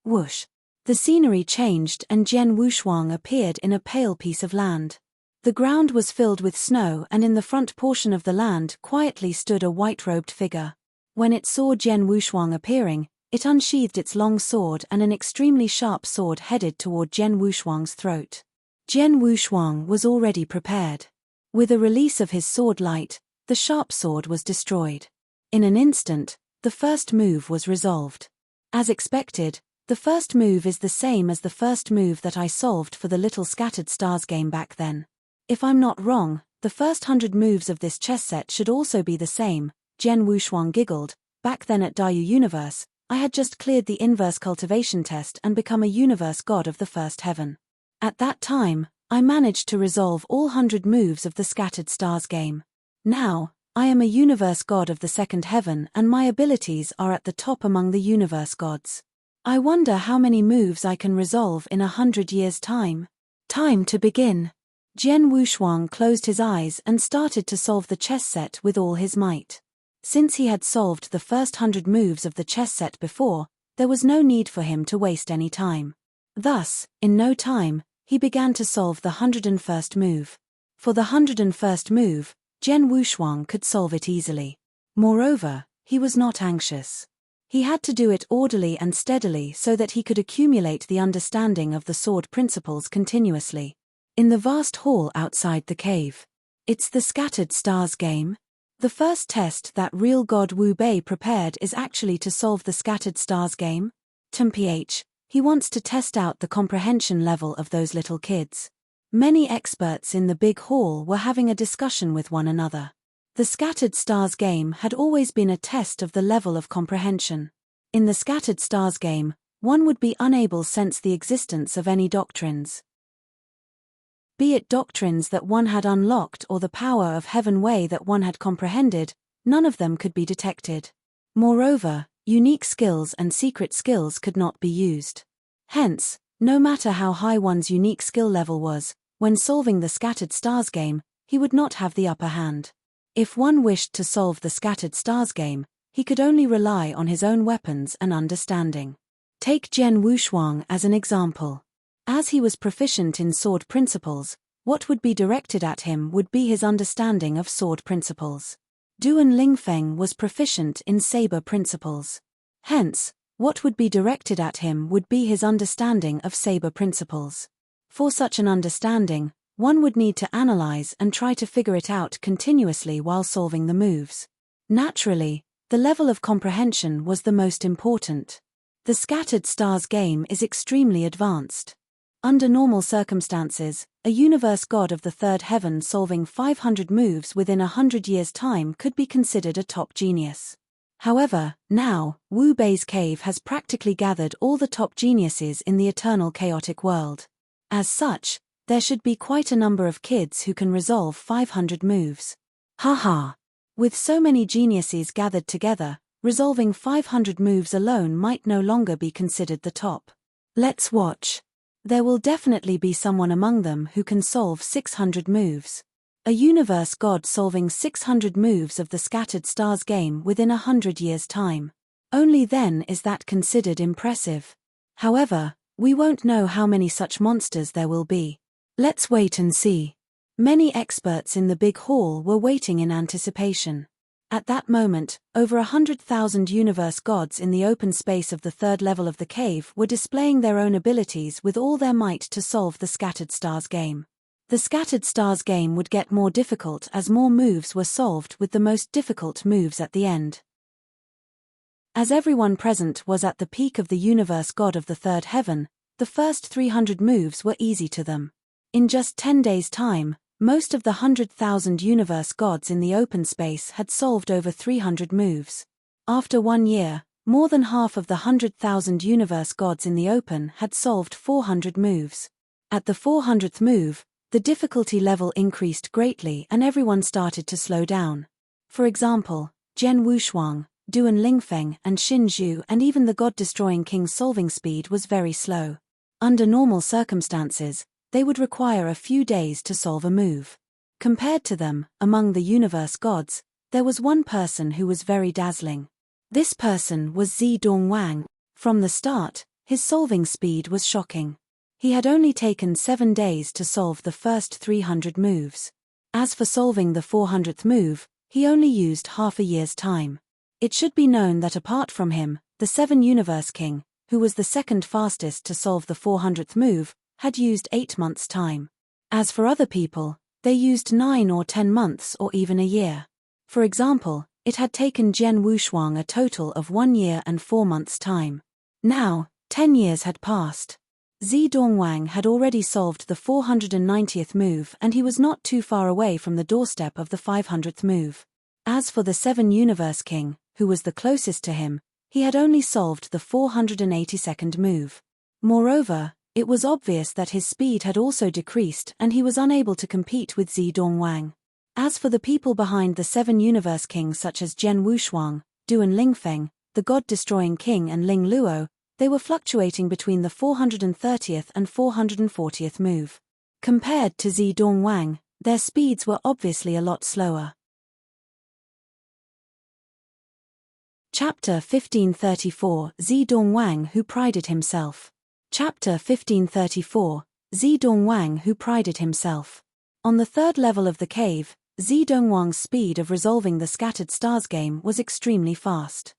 Whoosh. The scenery changed and Jian Wushuang appeared in a pale piece of land. The ground was filled with snow and in the front portion of the land quietly stood a white-robed figure. When it saw Jian Wushuang appearing, it unsheathed its long sword and an extremely sharp sword headed toward Jian Wushuang's throat. Jian Wushuang was already prepared. With a release of his sword light, the sharp sword was destroyed. In an instant, the first move was resolved. As expected, the first move is the same as the first move that I solved for the little scattered stars game back then. If I'm not wrong, the first 100 moves of this chess set should also be the same, Jian Wushuang giggled. Back then at Dayu Universe, I had just cleared the inverse cultivation test and become a universe god of the first heaven. At that time, I managed to resolve all 100 moves of the scattered stars game. Now, I am a universe god of the second heaven and my abilities are at the top among the universe gods. I wonder how many moves I can resolve in 100 years' time. Time to begin. Jian Wushuang closed his eyes and started to solve the chess set with all his might. Since he had solved the first 100 moves of the chess set before, there was no need for him to waste any time. Thus, in no time, he began to solve the 101st move. For the 101st move, Jian Wushuang could solve it easily. Moreover, he was not anxious. He had to do it orderly and steadily so that he could accumulate the understanding of the sword principles continuously. In the vast hall outside the cave. It's the scattered stars game. The first test that real god Wu Bei prepared is actually to solve the scattered stars game. TMPH, he wants to test out the comprehension level of those little kids. Many experts in the big hall were having a discussion with one another. The scattered stars game had always been a test of the level of comprehension. In the scattered stars game, one would be unable to sense the existence of any doctrines. Be it doctrines that one had unlocked or the power of heaven way that one had comprehended, none of them could be detected. Moreover, unique skills and secret skills could not be used. Hence, no matter how high one's unique skill level was, when solving the scattered stars game, he would not have the upper hand. If one wished to solve the scattered stars game, he could only rely on his own weapons and understanding. Take Jian Wushuang as an example. As he was proficient in sword principles, what would be directed at him would be his understanding of sword principles. Duan Lingfeng was proficient in saber principles. Hence, what would be directed at him would be his understanding of saber principles. For such an understanding, one would need to analyze and try to figure it out continuously while solving the moves. Naturally, the level of comprehension was the most important. The scattered stars game is extremely advanced. Under normal circumstances, a universe god of the third heaven solving 500 moves within 100 years' time could be considered a top genius. However, now, Wu Bei's cave has practically gathered all the top geniuses in the eternal chaotic world. As such, there should be quite a number of kids who can resolve 500 moves. Haha. With so many geniuses gathered together, resolving 500 moves alone might no longer be considered the top. Let's watch. There will definitely be someone among them who can solve 600 moves. A universe god solving 600 moves of the scattered stars game within 100 years' time. Only then is that considered impressive. However, we won't know how many such monsters there will be. Let's wait and see. Many experts in the big hall were waiting in anticipation. At that moment, over 100,000 universe gods in the open space of the third level of the cave were displaying their own abilities with all their might to solve the scattered stars game. The scattered stars game would get more difficult as more moves were solved, with the most difficult moves at the end. As everyone present was at the peak of the universe god of the third heaven, the first 300 moves were easy to them. In just 10 days' time, most of the 100,000 universe gods in the open space had solved over 300 moves. After 1 year, more than half of the 100,000 universe gods in the open had solved 400 moves. At the 400th move, the difficulty level increased greatly and everyone started to slow down. For example, Jian Wushuang, Duan Lingfeng and Xin Zhu, and even the god-destroying king's solving speed was very slow. Under normal circumstances, they would require a few days to solve a move. Compared to them, among the universe gods, there was one person who was very dazzling. This person was Zidong Wang. From the start, his solving speed was shocking. He had only taken 7 days to solve the first 300 moves. As for solving the 400th move, he only used half a year's time. It should be known that apart from him, the 7 Universe King, who was the second fastest to solve the 400th move, had used 8 months' time. As for other people, they used 9 or 10 months or even a year. For example, it had taken Jian Wushuang a total of 1 year and 4 months' time. Now, 10 years had passed. Zidong Wang had already solved the 490th move and he was not too far away from the doorstep of the 500th move. As for the 7 Universe King, who was the closest to him, he had only solved the 482nd move. Moreover, it was obvious that his speed had also decreased and he was unable to compete with Zidong Wang. As for the people behind the 7 Universe Kings such as Jian Wushuang, Duan Lingfeng, the God-destroying King and Ling Luo, they were fluctuating between the 430th and 440th move. Compared to Zidong Wang, their speeds were obviously a lot slower. Chapter 1534, Zidong Wang who prided himself. Chapter 1534, Zidong Wang who prided himself. On the third level of the cave, Zidong Wang's speed of resolving the scattered stars game was extremely fast.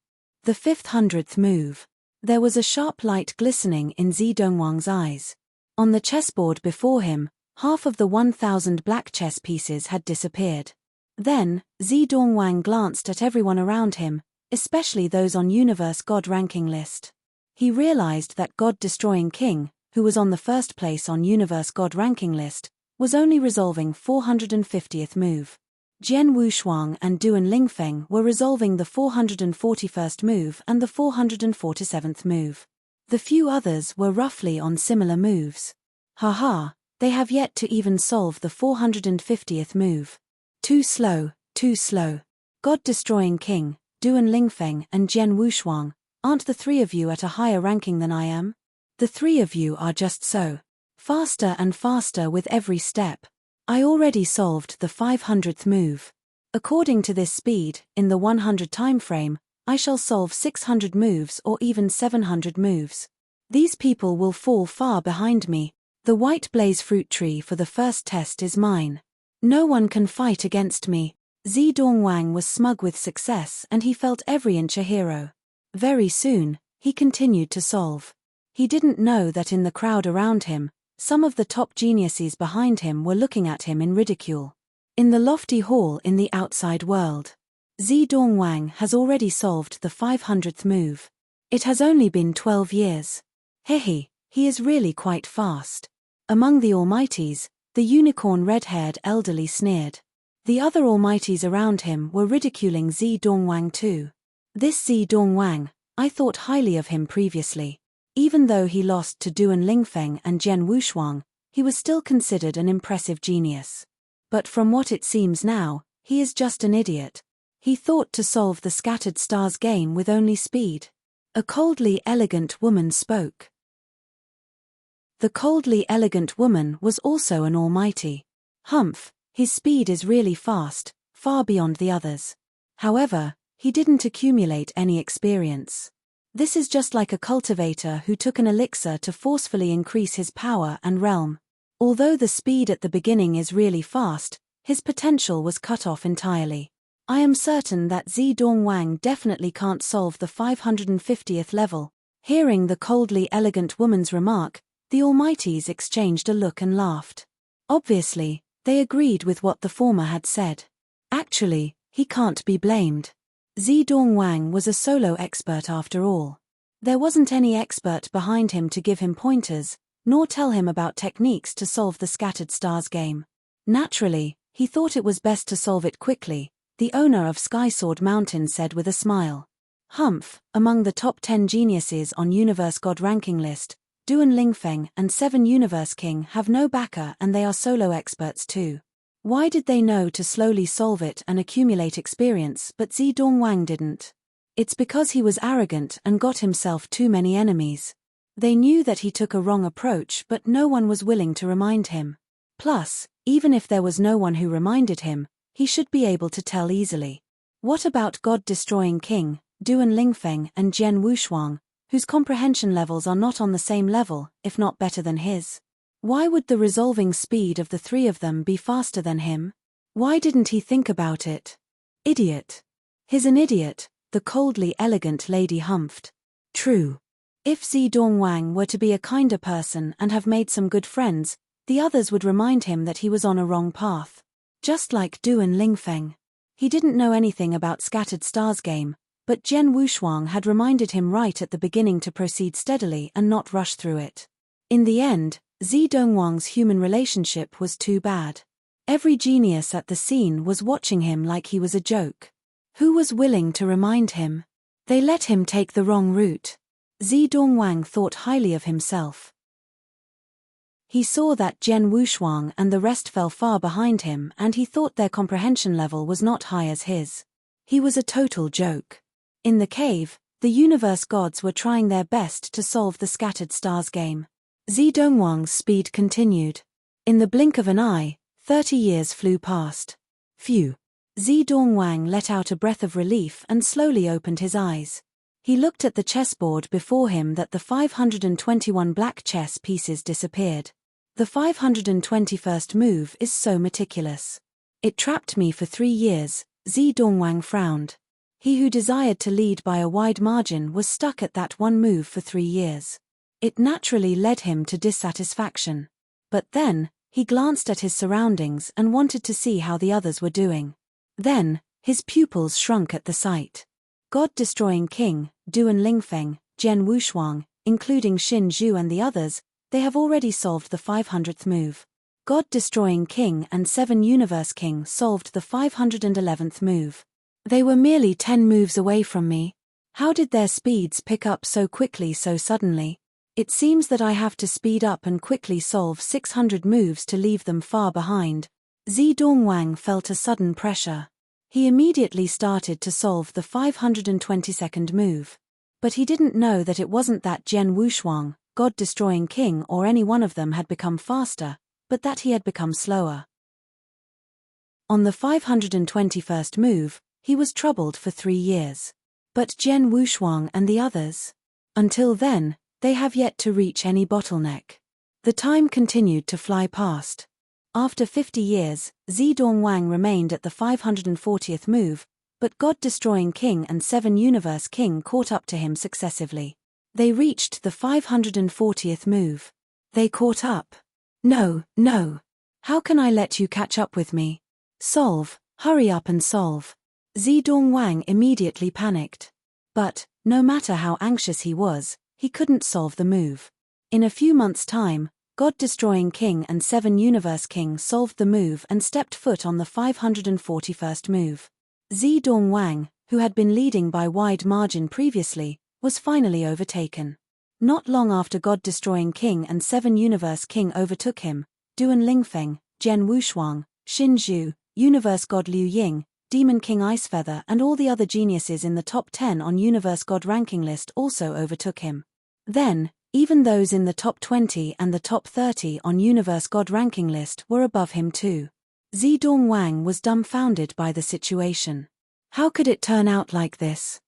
The 500th move. There was a sharp light glistening in Zidong Wang's eyes. On the chessboard before him, half of the 1,000 black chess pieces had disappeared. Then, Zidong Wang glanced at everyone around him, especially those on Universe God ranking list. He realized that God-destroying King, who was on the first place on Universe God ranking list, was only resolving 450th move. Jian Wushuang and Duan Lingfeng were resolving the 441st move and the 447th move. The few others were roughly on similar moves. Haha, they have yet to even solve the 450th move. Too slow, too slow. God-destroying King, Duan Lingfeng and Jian Wushuang, aren't the three of you at a higher ranking than I am? The three of you are just so faster and faster with every step. I already solved the 500th move. According to this speed, in the 100 time frame, I shall solve 600 moves or even 700 moves. These people will fall far behind me. The white blaze fruit tree for the first test is mine. No one can fight against me. Zidong Wang was smug with success and he felt every inch a hero. Very soon, he continued to solve. He didn't know that in the crowd around him, some of the top geniuses behind him were looking at him in ridicule. In the lofty hall in the outside world, Zidong Wang has already solved the 500th move. It has only been 12 years. Hehe, he is really quite fast. Among the Almighties, the unicorn red-haired elderly sneered. The other Almighties around him were ridiculing Zidong Wang too. This Zedong Wang, I thought highly of him previously. Even though he lost to Duan Lingfeng and Jian Wushuang, he was still considered an impressive genius. But from what it seems now, he is just an idiot. He thought to solve the scattered stars game with only speed. A coldly elegant woman spoke. The coldly elegant woman was also an almighty. Humph, his speed is really fast, far beyond the others. However, he didn't accumulate any experience. This is just like a cultivator who took an elixir to forcefully increase his power and realm. Although the speed at the beginning is really fast, his potential was cut off entirely. I am certain that Zedong Wang definitely can't solve the 550th level. Hearing the coldly elegant woman's remark, the Almighties exchanged a look and laughed. Obviously, they agreed with what the former had said. Actually, he can't be blamed. Zedong Wang was a solo expert after all. There wasn't any expert behind him to give him pointers, nor tell him about techniques to solve the scattered stars game. Naturally, he thought it was best to solve it quickly, the owner of Skysword Mountain said with a smile. Humph, among the top 10 geniuses on Universe God ranking list, Duan Lingfeng and 7 Universe King have no backer and they are solo experts too. Why did they know to slowly solve it and accumulate experience but Zedong Wang didn't? It's because he was arrogant and got himself too many enemies. They knew that he took a wrong approach but no one was willing to remind him. Plus, even if there was no one who reminded him, he should be able to tell easily. What about God-destroying King, Duan Lingfeng and Jian Wushuang, whose comprehension levels are not on the same level, if not better than his? Why would the resolving speed of the three of them be faster than him? Why didn't he think about it? Idiot. He's an idiot, the coldly elegant lady humphed. True. If Zedong Wang were to be a kinder person and have made some good friends, the others would remind him that he was on a wrong path. Just like Duan Lingfeng. He didn't know anything about scattered stars game, but Jian Wushuang had reminded him right at the beginning to proceed steadily and not rush through it. In the end, Zedong Wang's human relationship was too bad. Every genius at the scene was watching him like he was a joke. Who was willing to remind him? They let him take the wrong route. Zedong Wang thought highly of himself. He saw that Jian Wushuang and the rest fell far behind him and he thought their comprehension level was not high as his. He was a total joke. In the cave, the universe gods were trying their best to solve the scattered stars game. Zedong Wang's speed continued. In the blink of an eye, 30 years flew past. Phew. Zedong Wang let out a breath of relief and slowly opened his eyes. He looked at the chessboard before him that the 521 black chess pieces disappeared. The 521st move is so meticulous. It trapped me for 3 years, Zedong Wang frowned. He who desired to lead by a wide margin was stuck at that one move for 3 years. It naturally led him to dissatisfaction. But then, he glanced at his surroundings and wanted to see how the others were doing. Then, his pupils shrunk at the sight. God-destroying King, Duan Lingfeng, Jian Wushuang, including Xin Zhu and the others, they have already solved the 500th move. God-destroying King and 7 Universe King solved the 511th move. They were merely 10 moves away from me. How did their speeds pick up so quickly so suddenly? It seems that I have to speed up and quickly solve 600 moves to leave them far behind. Zedong Wang felt a sudden pressure. He immediately started to solve the 522nd move. But he didn't know that it wasn't that Jian Wushuang, God-destroying King or any one of them had become faster, but that he had become slower. On the 521st move, he was troubled for 3 years. But Jian Wushuang and the others? Until then, they have yet to reach any bottleneck. The time continued to fly past. After 50 years, Zedong Wang remained at the 540th move, but God-destroying King and 7 Universe King caught up to him successively. They reached the 540th move. They caught up. No. How can I let you catch up with me? Solve, hurry up and solve. Zedong Wang immediately panicked. But, no matter how anxious he was, he couldn't solve the move. In a few months' time, God-destroying King and 7 Universe King solved the move and stepped foot on the 541st move. Zedong Wang, who had been leading by wide margin previously, was finally overtaken. Not long after God-destroying King and 7 Universe King overtook him, Duan Lingfeng, Jian Wushuang, Xin Zhu, Universe God Liu Ying, Demon King Icefeather and all the other geniuses in the top 10 on Universe God ranking list also overtook him. Then, even those in the top 20 and the top 30 on Universe God ranking list were above him too. Zidong Wang was dumbfounded by the situation. How could it turn out like this?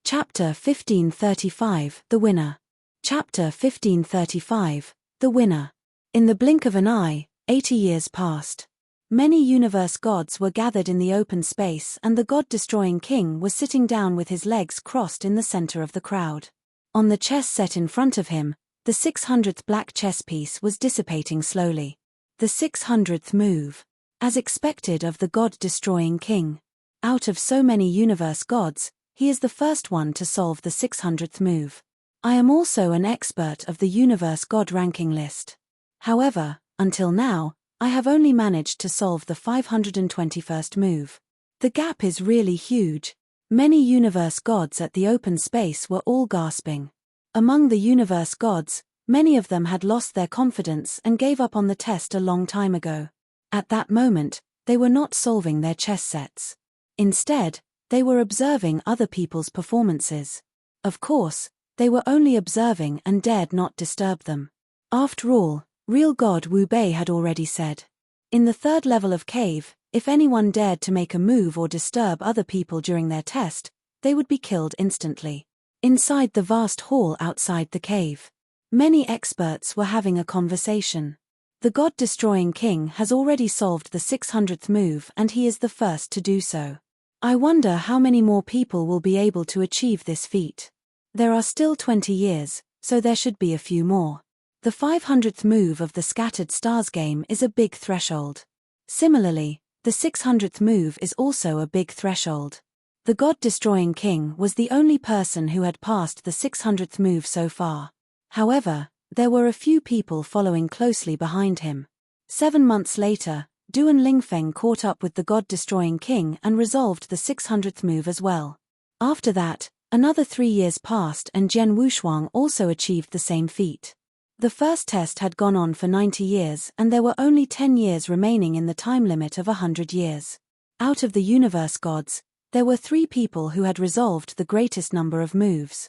Chapter 1535, The Winner. Chapter 1535, The Winner. In the blink of an eye, 80 years passed. Many universe gods were gathered in the open space and the god-destroying king was sitting down with his legs crossed in the center of the crowd. On the chess set in front of him, the 600th black chess piece was dissipating slowly. The 600th move. As expected of the god-destroying king. Out of so many universe gods, he is the first one to solve the 600th move. I am also an expert of the universe god ranking list. However, until now, I have only managed to solve the 521st move. The gap is really huge. Many universe gods at the open space were all gasping. Among the universe gods, many of them had lost their confidence and gave up on the test a long time ago. At that moment, they were not solving their chess sets. Instead, they were observing other people's performances. Of course, they were only observing and dared not disturb them. After all, real god Wu Bei had already said. In the 3rd level of cave, if anyone dared to make a move or disturb other people during their test, they would be killed instantly. Inside the vast hall outside the cave, many experts were having a conversation. The god-destroying king has already solved the 600th move and he is the first to do so. I wonder how many more people will be able to achieve this feat. There are still 20 years, so there should be a few more. The 500th move of the Scattered Stars game is a big threshold. Similarly, the 600th move is also a big threshold. The god-destroying king was the only person who had passed the 600th move so far. However, there were a few people following closely behind him. 7 months later, Duan Lingfeng caught up with the god-destroying king and resolved the 600th move as well. After that, another 3 years passed and Jian Wushuang also achieved the same feat. The first test had gone on for 90 years and there were only 10 years remaining in the time limit of 100 years. Out of the universe gods, there were 3 people who had resolved the greatest number of moves.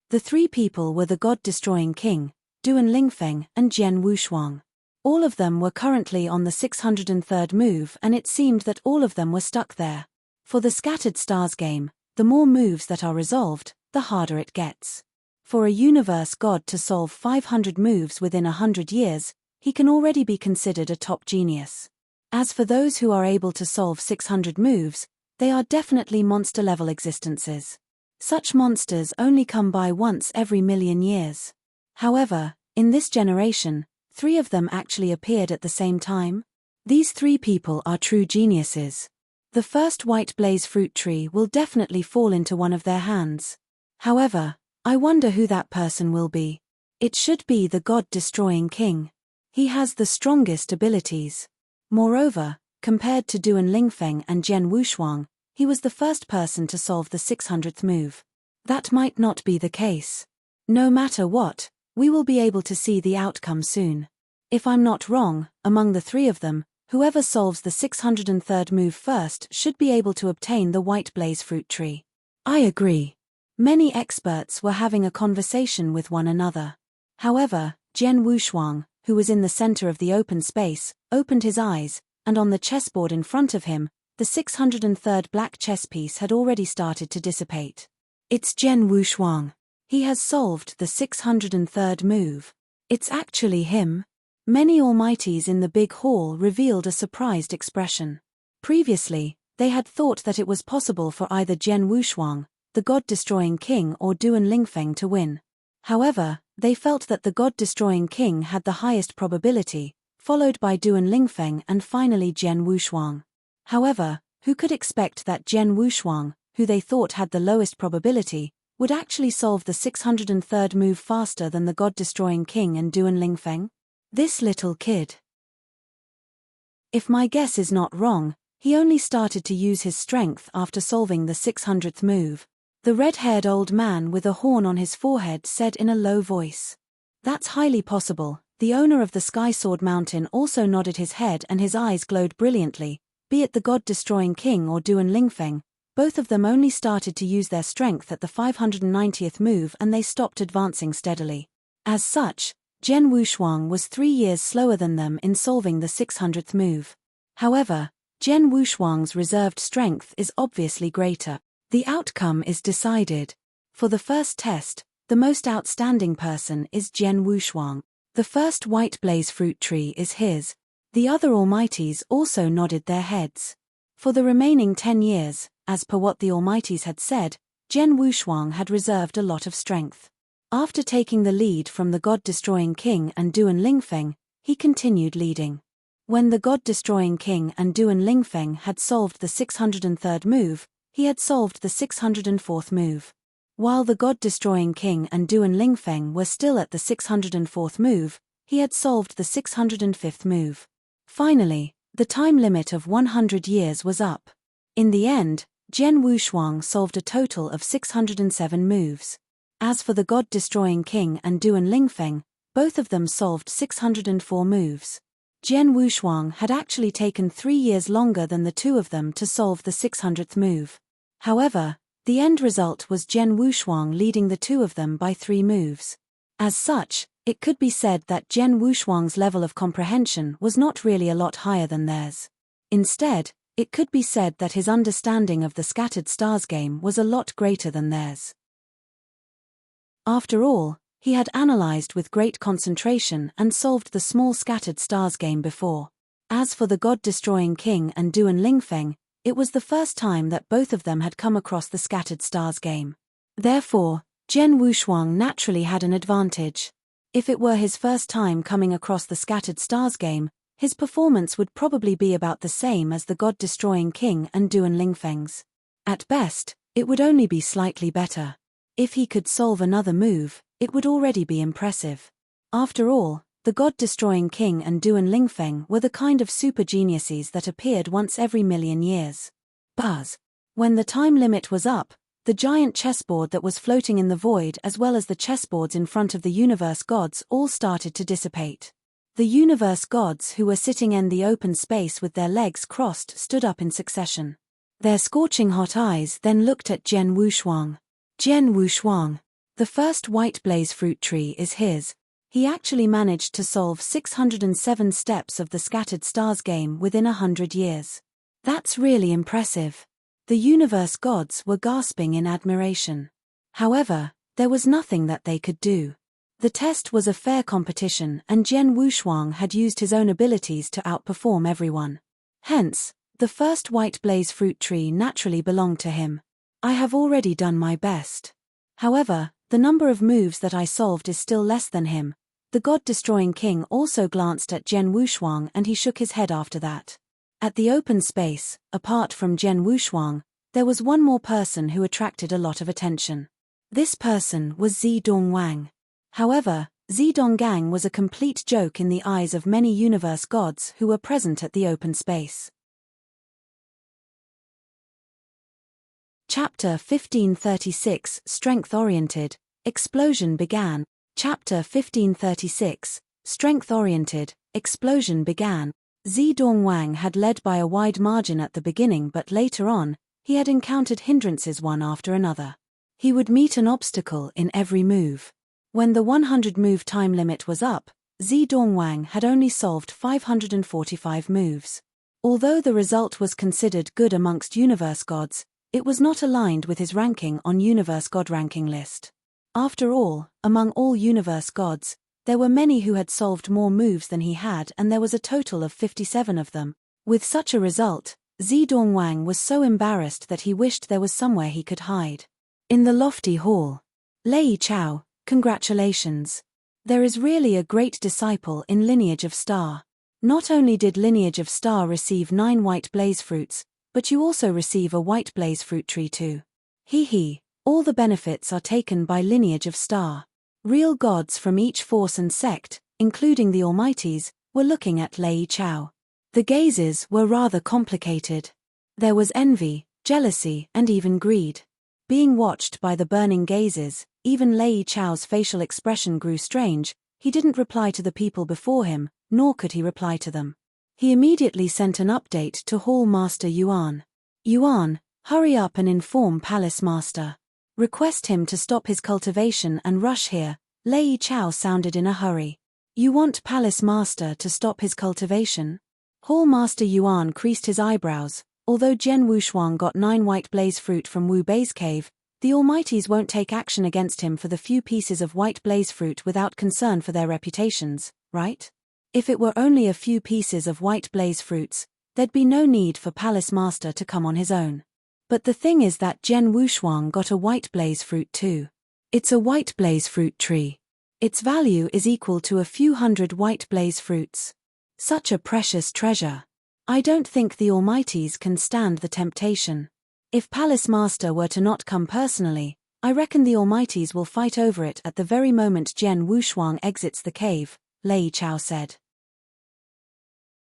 The 3 people were the god-destroying king, Duan Lingfeng and Jian Wushuang. All of them were currently on the 603rd move and it seemed that all of them were stuck there. For the Scattered Stars game, the more moves that are resolved, the harder it gets. For a universe god to solve 500 moves within 100 years, he can already be considered a top genius. As for those who are able to solve 600 moves, they are definitely monster-level existences. Such monsters only come by once every million years. However, in this generation, 3 of them actually appeared at the same time. These 3 people are true geniuses. The first white blaze fruit tree will definitely fall into one of their hands. However, I wonder who that person will be. It should be the god-destroying king. He has the strongest abilities. Moreover, compared to Duan Lingfeng and Jian Wushuang, he was the first person to solve the 600th move. That might not be the case. No matter what, we will be able to see the outcome soon. If I'm not wrong, among the 3 of them, whoever solves the 603rd move first should be able to obtain the white blaze fruit tree. I agree. Many experts were having a conversation with one another. However, Jian Wushuang, who was in the center of the open space, opened his eyes, and on the chessboard in front of him, the 603rd black chess piece had already started to dissipate. It's Jian Wushuang. He has solved the 603rd move. It's actually him. Many almighties in the big hall revealed a surprised expression. Previously, they had thought that it was possible for either Jian Wushuang, the god-destroying king or Duan Lingfeng to win. However, they felt that the god-destroying king had the highest probability, followed by Duan Lingfeng and finally Jian Wushuang. However, who could expect that Jian Wushuang, who they thought had the lowest probability, would actually solve the 603rd move faster than the god-destroying king and Duan Lingfeng? This little kid. If my guess is not wrong, he only started to use his strength after solving the 600th move. The red-haired old man with a horn on his forehead said in a low voice. That's highly possible. The owner of the Sky Sword Mountain also nodded his head and his eyes glowed brilliantly. Be it the God-destroying king or Duan Lingfeng, both of them only started to use their strength at the 590th move and they stopped advancing steadily. As such, Zhen Wushuang was 3 years slower than them in solving the 600th move. However, Zhen Wushuang's reserved strength is obviously greater. The outcome is decided. For the first test, the most outstanding person is Zhen Wushuang. The first white blaze fruit tree is his. The other Almighties also nodded their heads. For the remaining 10 years, as per what the Almighties had said, Zhen Wushuang had reserved a lot of strength. After taking the lead from the God-destroying king and Duan Lingfeng, he continued leading. When the God-destroying king and Duan Lingfeng had solved the 603rd move, he had solved the 604th move. While the God-destroying king and Duan Lingfeng were still at the 604th move, he had solved the 605th move. Finally, the time limit of 100 years was up. In the end, Zhen Wushuang solved a total of 607 moves. As for the God-destroying king and Duan Lingfeng, both of them solved 604 moves. Zhen Wushuang had actually taken 3 years longer than the two of them to solve the 600th move. However, the end result was Zhen Wushuang leading the two of them by 3 moves. As such, it could be said that Zhen Wushuang's level of comprehension was not really a lot higher than theirs. Instead, it could be said that his understanding of the scattered stars game was a lot greater than theirs. After all, he had analyzed with great concentration and solved the small scattered stars game before. As for the God-destroying king and Duan Lingfeng, it was the first time that both of them had come across the scattered stars game. Therefore, Zhen Wushuang naturally had an advantage. If it were his first time coming across the scattered stars game, his performance would probably be about the same as the God-destroying king and Duan Lingfeng's. At best, it would only be slightly better. If he could solve another move, it would already be impressive. After all, the God-destroying king and Duan Lingfeng were the kind of super geniuses that appeared once every million years. Buzz. When the time limit was up, the giant chessboard that was floating in the void as well as the chessboards in front of the universe gods all started to dissipate. The universe gods who were sitting in the open space with their legs crossed stood up in succession. Their scorching hot eyes then looked at Zhen Wushuang. Zhen Wushuang. The first white blaze fruit tree is his. He actually managed to solve 607 steps of the scattered stars game within 100 years. That's really impressive. The universe gods were gasping in admiration. However, there was nothing that they could do. The test was a fair competition and Zhen Wushuang had used his own abilities to outperform everyone. Hence, the first white blaze fruit tree naturally belonged to him. I have already done my best. However, the number of moves that I solved is still less than him. The God-destroying king also glanced at Zhen Wushuang and he shook his head after that. At the open space, apart from Zhen Wushuang, there was one more person who attracted a lot of attention. This person was Zidongwang. However, Zidonggang was a complete joke in the eyes of many universe gods who were present at the open space. Chapter 1536, Strength-Oriented, Explosion began. Chapter 1536, Strength-Oriented, Explosion began. Zidongwang had led by a wide margin at the beginning, but later on, he had encountered hindrances one after another. He would meet an obstacle in every move. When the 100-move time limit was up, Zidongwang had only solved 545 moves. Although the result was considered good amongst universe gods, it was not aligned with his ranking on Universe God ranking list. After all, among all universe gods, there were many who had solved more moves than he had and there was a total of 57 of them. With such a result, Zidongwang was so embarrassed that he wished there was somewhere he could hide. In the lofty hall. Lei Chao, congratulations. There is really a great disciple in Lineage of Star. Not only did Lineage of Star receive 9 white blaze fruits, but you also receive a white blaze fruit tree too. Hee, all the benefits are taken by Lineage of Star. Real gods from each force and sect, including the Almighties, were looking at Lei Chao. The gazes were rather complicated. There was envy, jealousy, and even greed. Being watched by the burning gazes, even Lei Chao's facial expression grew strange. He didn't reply to the people before him, nor could he reply to them. He immediately sent an update to Hall Master Yuan. Yuan, hurry up and inform Palace Master. Request him to stop his cultivation and rush here. Lei Chao sounded in a hurry. You want Palace Master to stop his cultivation? Hall Master Yuan creased his eyebrows. Although Jian Wushuang got 9 white blaze fruit from Wu Bei's cave, the Almighties won't take action against him for the few pieces of white blaze fruit without concern for their reputations, right? If it were only a few pieces of white blaze fruits, there'd be no need for Palace Master to come on his own. But the thing is that Jian Wushuang got a white blaze fruit too. It's a white blaze fruit tree. Its value is equal to a few hundred white blaze fruits. Such a precious treasure. I don't think the Almighties can stand the temptation. If Palace Master were to not come personally, I reckon the Almighties will fight over it at the very moment Jian Wushuang exits the cave, Lei Chao said.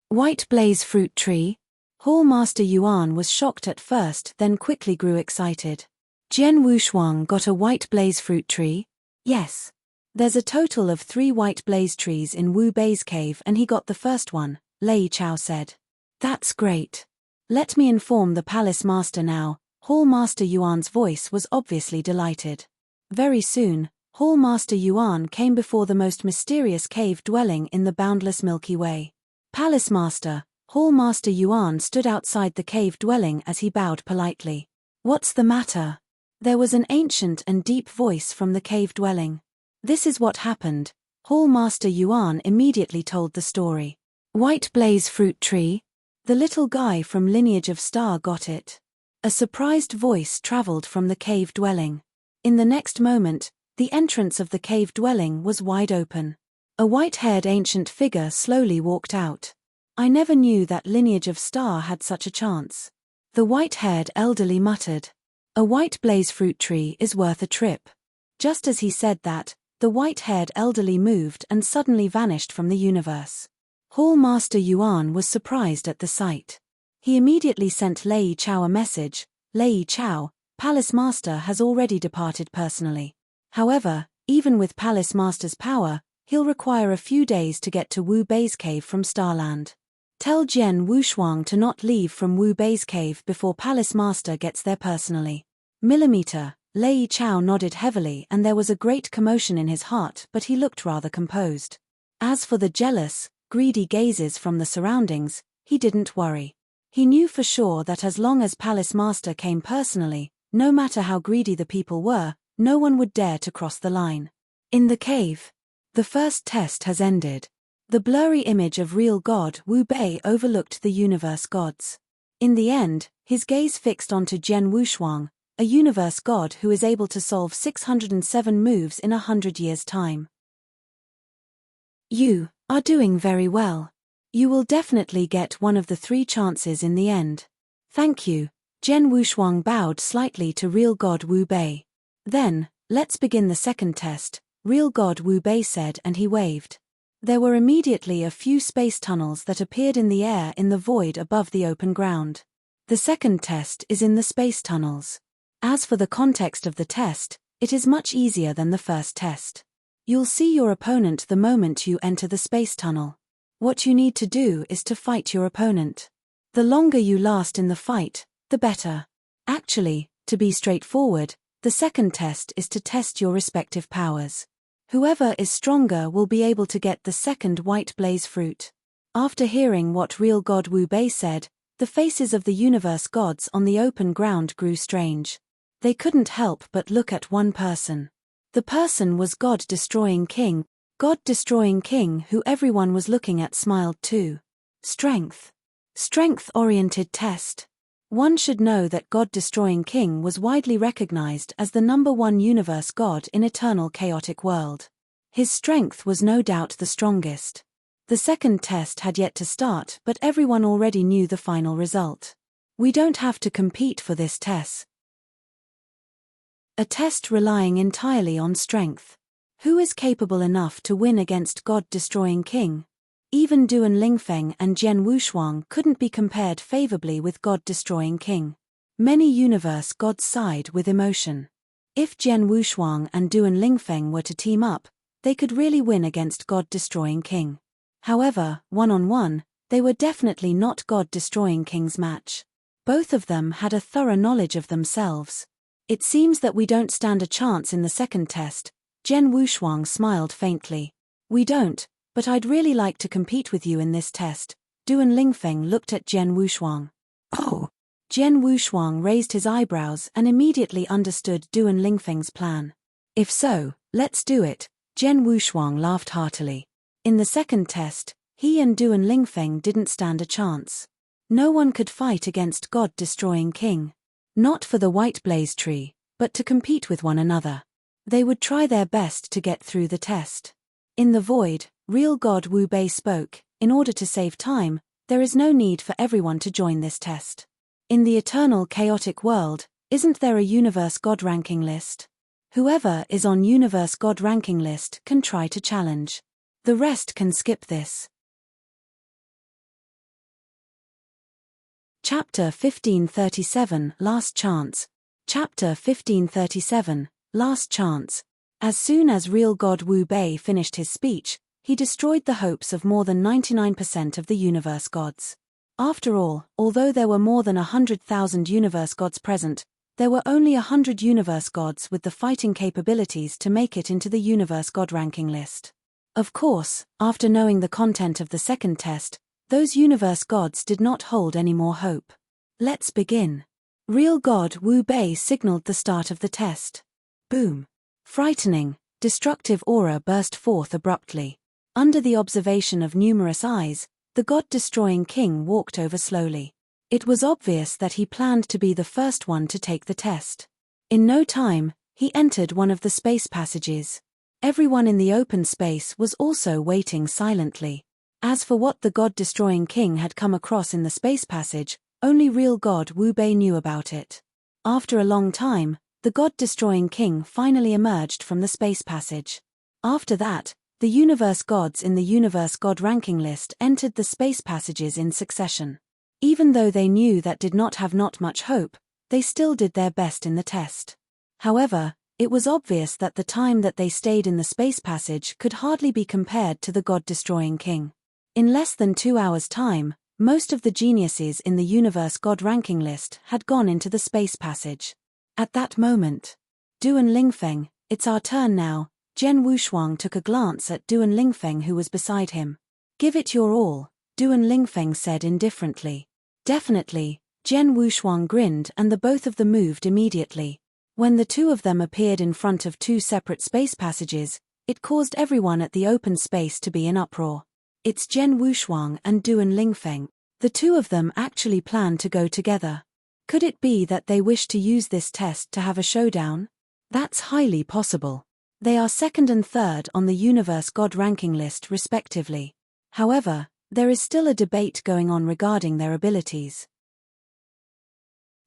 White blaze fruit tree? Hall Master Yuan was shocked at first, then quickly grew excited. Jian Wushuang got a white blaze fruit tree? Yes. There's a total of 3 white blaze trees in Wu Bei's cave and he got the first one, Lei Chao said. That's great. Let me inform the Palace Master now. Hall Master Yuan's voice was obviously delighted. Very soon, Hall Master Yuan came before the most mysterious cave dwelling in the boundless Milky Way. Palace Master, Hall Master Yuan stood outside the cave dwelling as he bowed politely. What's the matter? There was an ancient and deep voice from the cave dwelling. This is what happened. Hall Master Yuan immediately told the story. White blaze fruit tree? The little guy from Lineage of Star got it. A surprised voice traveled from the cave dwelling. In the next moment, the entrance of the cave dwelling was wide open. A white-haired ancient figure slowly walked out. I never knew that Lineage of Star had such a chance. The white-haired elderly muttered. A white blaze fruit tree is worth a trip. Just as he said that, the white-haired elderly moved and suddenly vanished from the universe. Hall Master Yuan was surprised at the sight. He immediately sent Lei Chao a message. Lei Chao, Palace Master has already departed personally. However, even with Palace Master's power, he'll require a few days to get to Wu Bei's cave from Starland. Tell Jian Wushuang to not leave from Wu Bei's cave before Palace Master gets there personally. Millimeter. Lei Chao nodded heavily and there was a great commotion in his heart, but he looked rather composed. As for the jealous, greedy gazes from the surroundings, he didn't worry. He knew for sure that as long as Palace Master came personally, no matter how greedy the people were, no one would dare to cross the line. In the cave. The first test has ended. The blurry image of real God Wu Bei overlooked the universe gods. In the end, his gaze fixed onto Jian Wushuang, a universe god who is able to solve 607 moves in 100 years' time. You are doing very well. You will definitely get one of the 3 chances in the end. Thank you. Jian Wushuang bowed slightly to real god Wu Bei. Then, let's begin the second test, real god Wu Bei said, and he waved. There were immediately a few space tunnels that appeared in the air in the void above the open ground. The second test is in the space tunnels. As for the context of the test, it is much easier than the first test. You'll see your opponent the moment you enter the space tunnel. What you need to do is to fight your opponent. The longer you last in the fight, the better. Actually, to be straightforward, the second test is to test your respective powers. Whoever is stronger will be able to get the second white blaze fruit. After hearing what real god Wu Bei said, the faces of the universe gods on the open ground grew strange. They couldn't help but look at one person. The person was God-destroying King. God-destroying King, who everyone was looking at, smiled too. Strength. Strength-oriented test. One should know that God-destroying King was widely recognized as the #1 universe god in eternal chaotic world. His strength was no doubt the strongest. The second test had yet to start, but everyone already knew the final result. We don't have to compete for this test. A test relying entirely on strength. Who is capable enough to win against God-destroying King? Even Duan Lingfeng and Jian Wushuang couldn't be compared favorably with God-destroying King. Many universe gods sighed with emotion. If Jian Wushuang and Duan Lingfeng were to team up, they could really win against God-destroying King. However, one-on-one, they were definitely not God-destroying King's match. Both of them had a thorough knowledge of themselves. It seems that we don't stand a chance in the second test. Jian Wushuang smiled faintly. We don't, but I'd really like to compete with you in this test. Duan Lingfeng looked at Jian Wushuang. Oh! Jian Wushuang raised his eyebrows and immediately understood Duan Lingfeng's plan. If so, let's do it. Jian Wushuang laughed heartily. In the second test, he and Duan Lingfeng didn't stand a chance. No one could fight against God-destroying King. Not for the White Blaze Tree, but to compete with one another. They would try their best to get through the test. In the void, real God Wu Bei spoke, in order to save time, there is no need for everyone to join this test. In the eternal chaotic world, isn't there a universe God ranking list? Whoever is on universe God ranking list can try to challenge. The rest can skip this. Chapter 1537, Last Chance. Chapter 1537, Last Chance. As soon as real God Wu Bei finished his speech, he destroyed the hopes of more than 99% of the universe gods. After all, although there were more than 100,000 universe gods present, there were only 100 universe gods with the fighting capabilities to make it into the universe god ranking list. Of course, after knowing the content of the second test, those universe gods did not hold any more hope. Let's begin. Real God Wu Bei signaled the start of the test. Boom. Frightening, destructive aura burst forth abruptly. Under the observation of numerous eyes, the God-destroying King walked over slowly. It was obvious that he planned to be the first one to take the test. In no time, he entered one of the space passages. Everyone in the open space was also waiting silently. As for what the God-destroying King had come across in the space passage, only real God Wu Bei knew about it. After a long time, the God-destroying King finally emerged from the space passage. After that, the universe gods in the universe god ranking list entered the space passages in succession. Even though they knew that did not have not much hope, they still did their best in the test. However, it was obvious that the time that they stayed in the space passage could hardly be compared to the God-destroying King. In less than 2 hours' time, most of the geniuses in the universe god ranking list had gone into the space passage. At that moment, Duan Lingfeng, it's our turn now. Jian Wushuang took a glance at Duan Lingfeng who was beside him. Give it your all, Duan Lingfeng said indifferently. Definitely, Jian Wushuang grinned and the both of them moved immediately. When the two of them appeared in front of two separate space passages, it caused everyone at the open space to be in uproar. It's Jian Wushuang and Duan Lingfeng. The two of them actually planned to go together. Could it be that they wished to use this test to have a showdown? That's highly possible. They are second and third on the universe god ranking list respectively. However, there is still a debate going on regarding their abilities.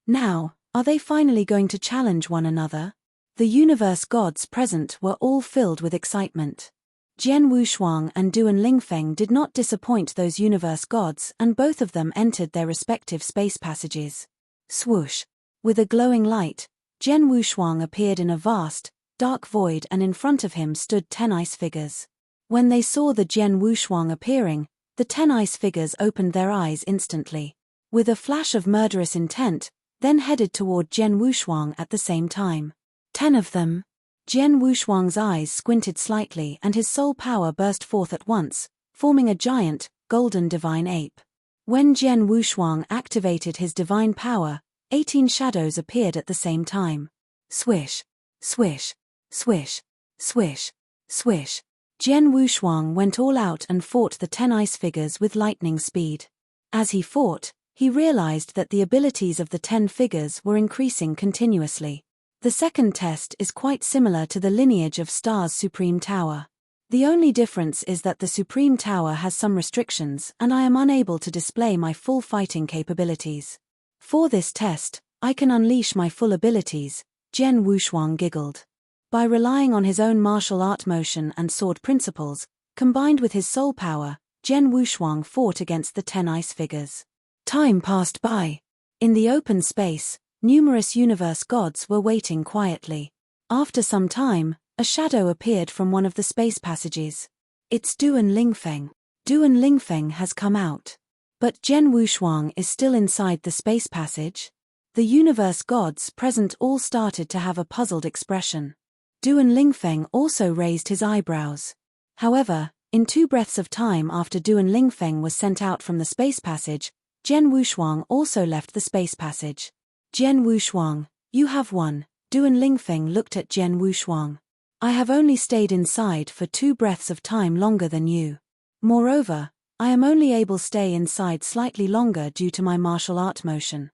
Now, are they finally going to challenge one another? The universe gods present were all filled with excitement. Jian Wushuang and Duan Lingfeng did not disappoint those universe gods and both of them entered their respective space passages. Swoosh! With a glowing light, Jian Wushuang appeared in a vast, dark void and in front of him stood 10 ice figures. When they saw the Jian Wushuang appearing, the 10 ice figures opened their eyes instantly. With a flash of murderous intent, then headed toward Jian Wushuang at the same time. 10 of them. Jian Wushuang's eyes squinted slightly and his soul power burst forth at once, forming a giant, golden divine ape. When Jian Wushuang activated his divine power, 18 shadows appeared at the same time. Swish, swish, swish, swish, swish. Jian Wushuang went all out and fought the 10 ice figures with lightning speed. As he fought, he realized that the abilities of the 10 figures were increasing continuously. The second test is quite similar to the lineage of Star's Supreme Tower. The only difference is that the Supreme Tower has some restrictions and I am unable to display my full fighting capabilities. For this test, I can unleash my full abilities, Jian Wushuang giggled. By relying on his own martial art motion and sword principles, combined with his soul power, Jian Wushuang fought against the 10 ice figures. Time passed by. In the open space, numerous universe gods were waiting quietly. After some time, a shadow appeared from one of the space passages. It's Duan Lingfeng. Duan Lingfeng has come out. But Jian Wushuang is still inside the space passage? The universe gods present all started to have a puzzled expression. Duan Lingfeng also raised his eyebrows. However, in 2 breaths of time after Duan Lingfeng was sent out from the space passage, Jian Wushuang also left the space passage. Jian Wushuang, you have won. Duan Lingfeng looked at Jian Wushuang. I have only stayed inside for 2 breaths of time longer than you. Moreover, I am only able to stay inside slightly longer due to my martial art motion.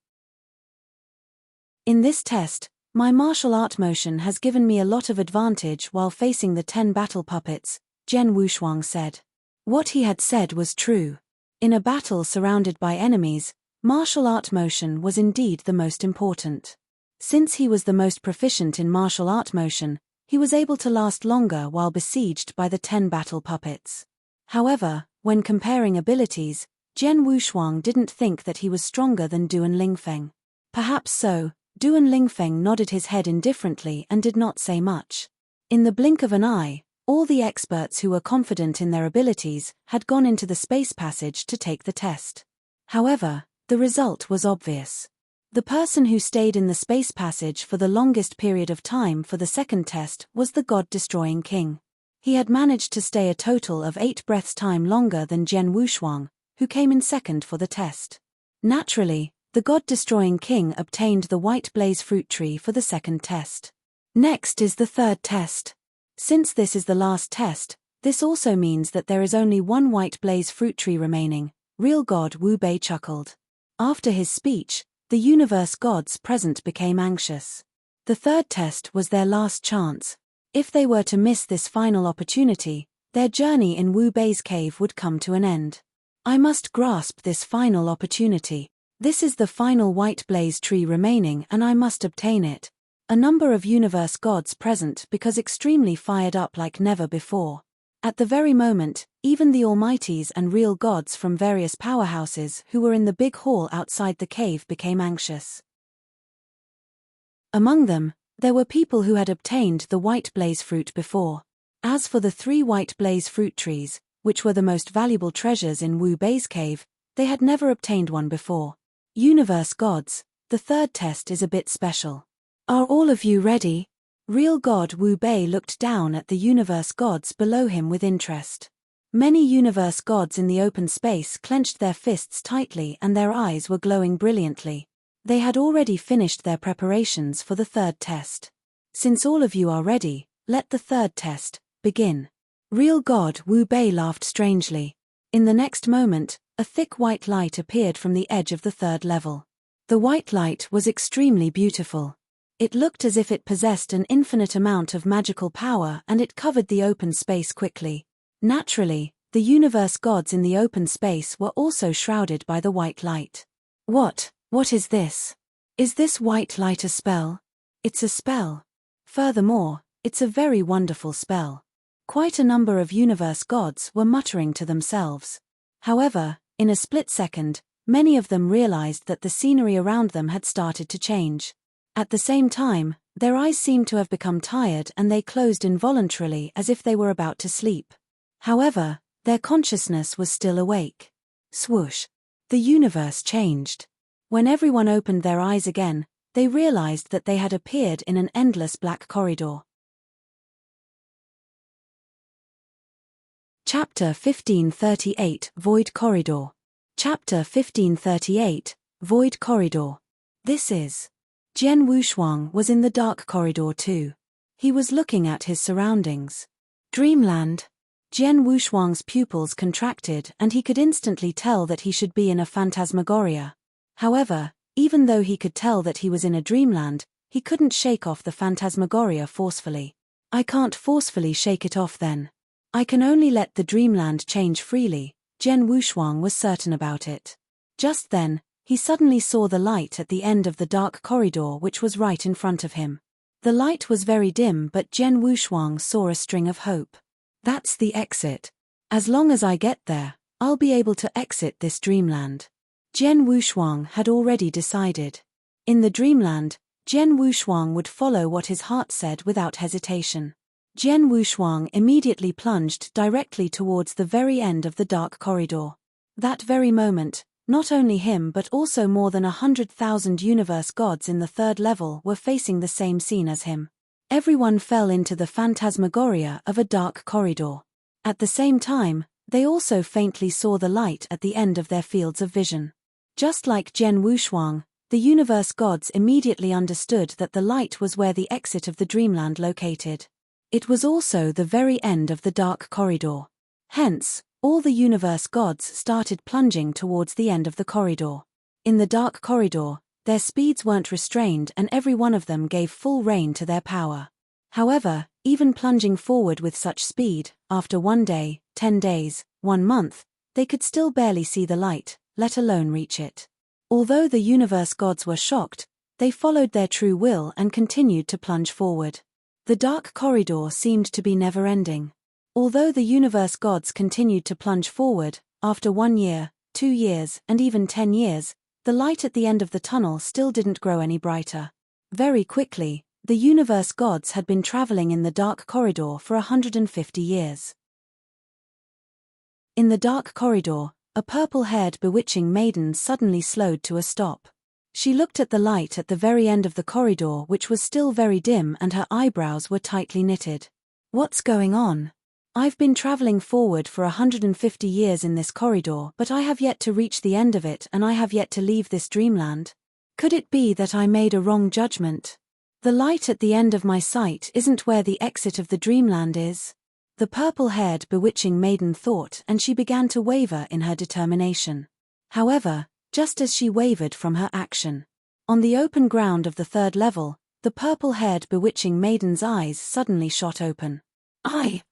In this test, my martial art motion has given me a lot of advantage while facing the 10 battle puppets, Jian Wushuang said. What he had said was true. In a battle surrounded by enemies, martial art motion was indeed the most important. Since he was the most proficient in martial art motion, he was able to last longer while besieged by the 10 battle puppets. However, when comparing abilities, Jian Wushuang didn't think that he was stronger than Duan Lingfeng. Perhaps so, Duan Lingfeng nodded his head indifferently and did not say much. In the blink of an eye, all the experts who were confident in their abilities had gone into the space passage to take the test. However, the result was obvious. The person who stayed in the space passage for the longest period of time for the second test was the God-destroying king. He had managed to stay a total of 8 breaths time longer than Jian Wushuang, who came in second for the test. Naturally, the God-destroying king obtained the white blaze fruit tree for the second test. Next is the third test. Since this is the last test, this also means that there is only one white blaze fruit tree remaining. Real God Wu Bei chuckled. After his speech, the universe gods present became anxious. The third test was their last chance. If they were to miss this final opportunity, their journey in Wu Bei's cave would come to an end. I must grasp this final opportunity. This is the final white blaze tree remaining and I must obtain it. A number of universe gods present because extremely fired up like never before. At the very moment, even the almighties and real gods from various powerhouses who were in the big hall outside the cave became anxious. Among them, there were people who had obtained the white blaze fruit before. As for the 3 white blaze fruit trees, which were the most valuable treasures in Wu Bei's cave, they had never obtained one before. Universe gods, the third test is a bit special. Are all of you ready? Real God Wu Bei looked down at the universe gods below him with interest. Many universe gods in the open space clenched their fists tightly and their eyes were glowing brilliantly. They had already finished their preparations for the third test. Since all of you are ready, let the third test begin. Real God Wu Bei laughed strangely. In the next moment, a thick white light appeared from the edge of the third level. The white light was extremely beautiful. It looked as if it possessed an infinite amount of magical power and it covered the open space quickly. Naturally, the universe gods in the open space were also shrouded by the white light. What is this? Is this white light a spell? It's a spell. Furthermore, it's a very wonderful spell. Quite a number of universe gods were muttering to themselves. However, in a split second, many of them realized that the scenery around them had started to change. At the same time, their eyes seemed to have become tired and they closed involuntarily as if they were about to sleep. However, their consciousness was still awake. Swoosh! The universe changed. When everyone opened their eyes again, they realized that they had appeared in an endless black corridor. Chapter 1538, Void Corridor. Chapter 1538, Void Corridor. This is. Jian Wushuang was in the dark corridor too. He was looking at his surroundings. Dreamland. Jian Wushuang's pupils contracted and he could instantly tell that he should be in a phantasmagoria. However, even though he could tell that he was in a dreamland, he couldn't shake off the phantasmagoria forcefully. I can't forcefully shake it off then. I can only let the dreamland change freely. Jian Wushuang was certain about it. Just then, he suddenly saw the light at the end of the dark corridor which was right in front of him. The light was very dim but Jian Wushuang saw a string of hope. That's the exit. As long as I get there, I'll be able to exit this dreamland. Jian Wushuang had already decided. In the dreamland, Jian Wushuang would follow what his heart said without hesitation. Jian Wushuang immediately plunged directly towards the very end of the dark corridor. That very moment, not only him but also more than 100,000 universe gods in the third level were facing the same scene as him. Everyone fell into the phantasmagoria of a dark corridor. At the same time, they also faintly saw the light at the end of their fields of vision. Just like Jian Wushuang, the universe gods immediately understood that the light was where the exit of the dreamland located. It was also the very end of the dark corridor. Hence, all the universe gods started plunging towards the end of the corridor. In the dark corridor, their speeds weren't restrained and every one of them gave full rein to their power. However, even plunging forward with such speed, after 1 day, 10 days, 1 month, they could still barely see the light, let alone reach it. Although the universe gods were shocked, they followed their true will and continued to plunge forward. The dark corridor seemed to be never-ending. Although the universe gods continued to plunge forward, after 1 year, 2 years, and even 10 years, the light at the end of the tunnel still didn't grow any brighter. Very quickly, the universe gods had been traveling in the dark corridor for 150 years. In the dark corridor, a purple-haired bewitching maiden suddenly slowed to a stop. She looked at the light at the very end of the corridor, which was still very dim, and her eyebrows were tightly knitted. What's going on? I've been traveling forward for 150 years in this corridor, but I have yet to reach the end of it and I have yet to leave this dreamland. Could it be that I made a wrong judgment? The light at the end of my sight isn't where the exit of the dreamland is. The purple-haired bewitching maiden thought, and she began to waver in her determination. However, just as she wavered from her action, on the open ground of the third level, the purple-haired bewitching maiden's eyes suddenly shot open. I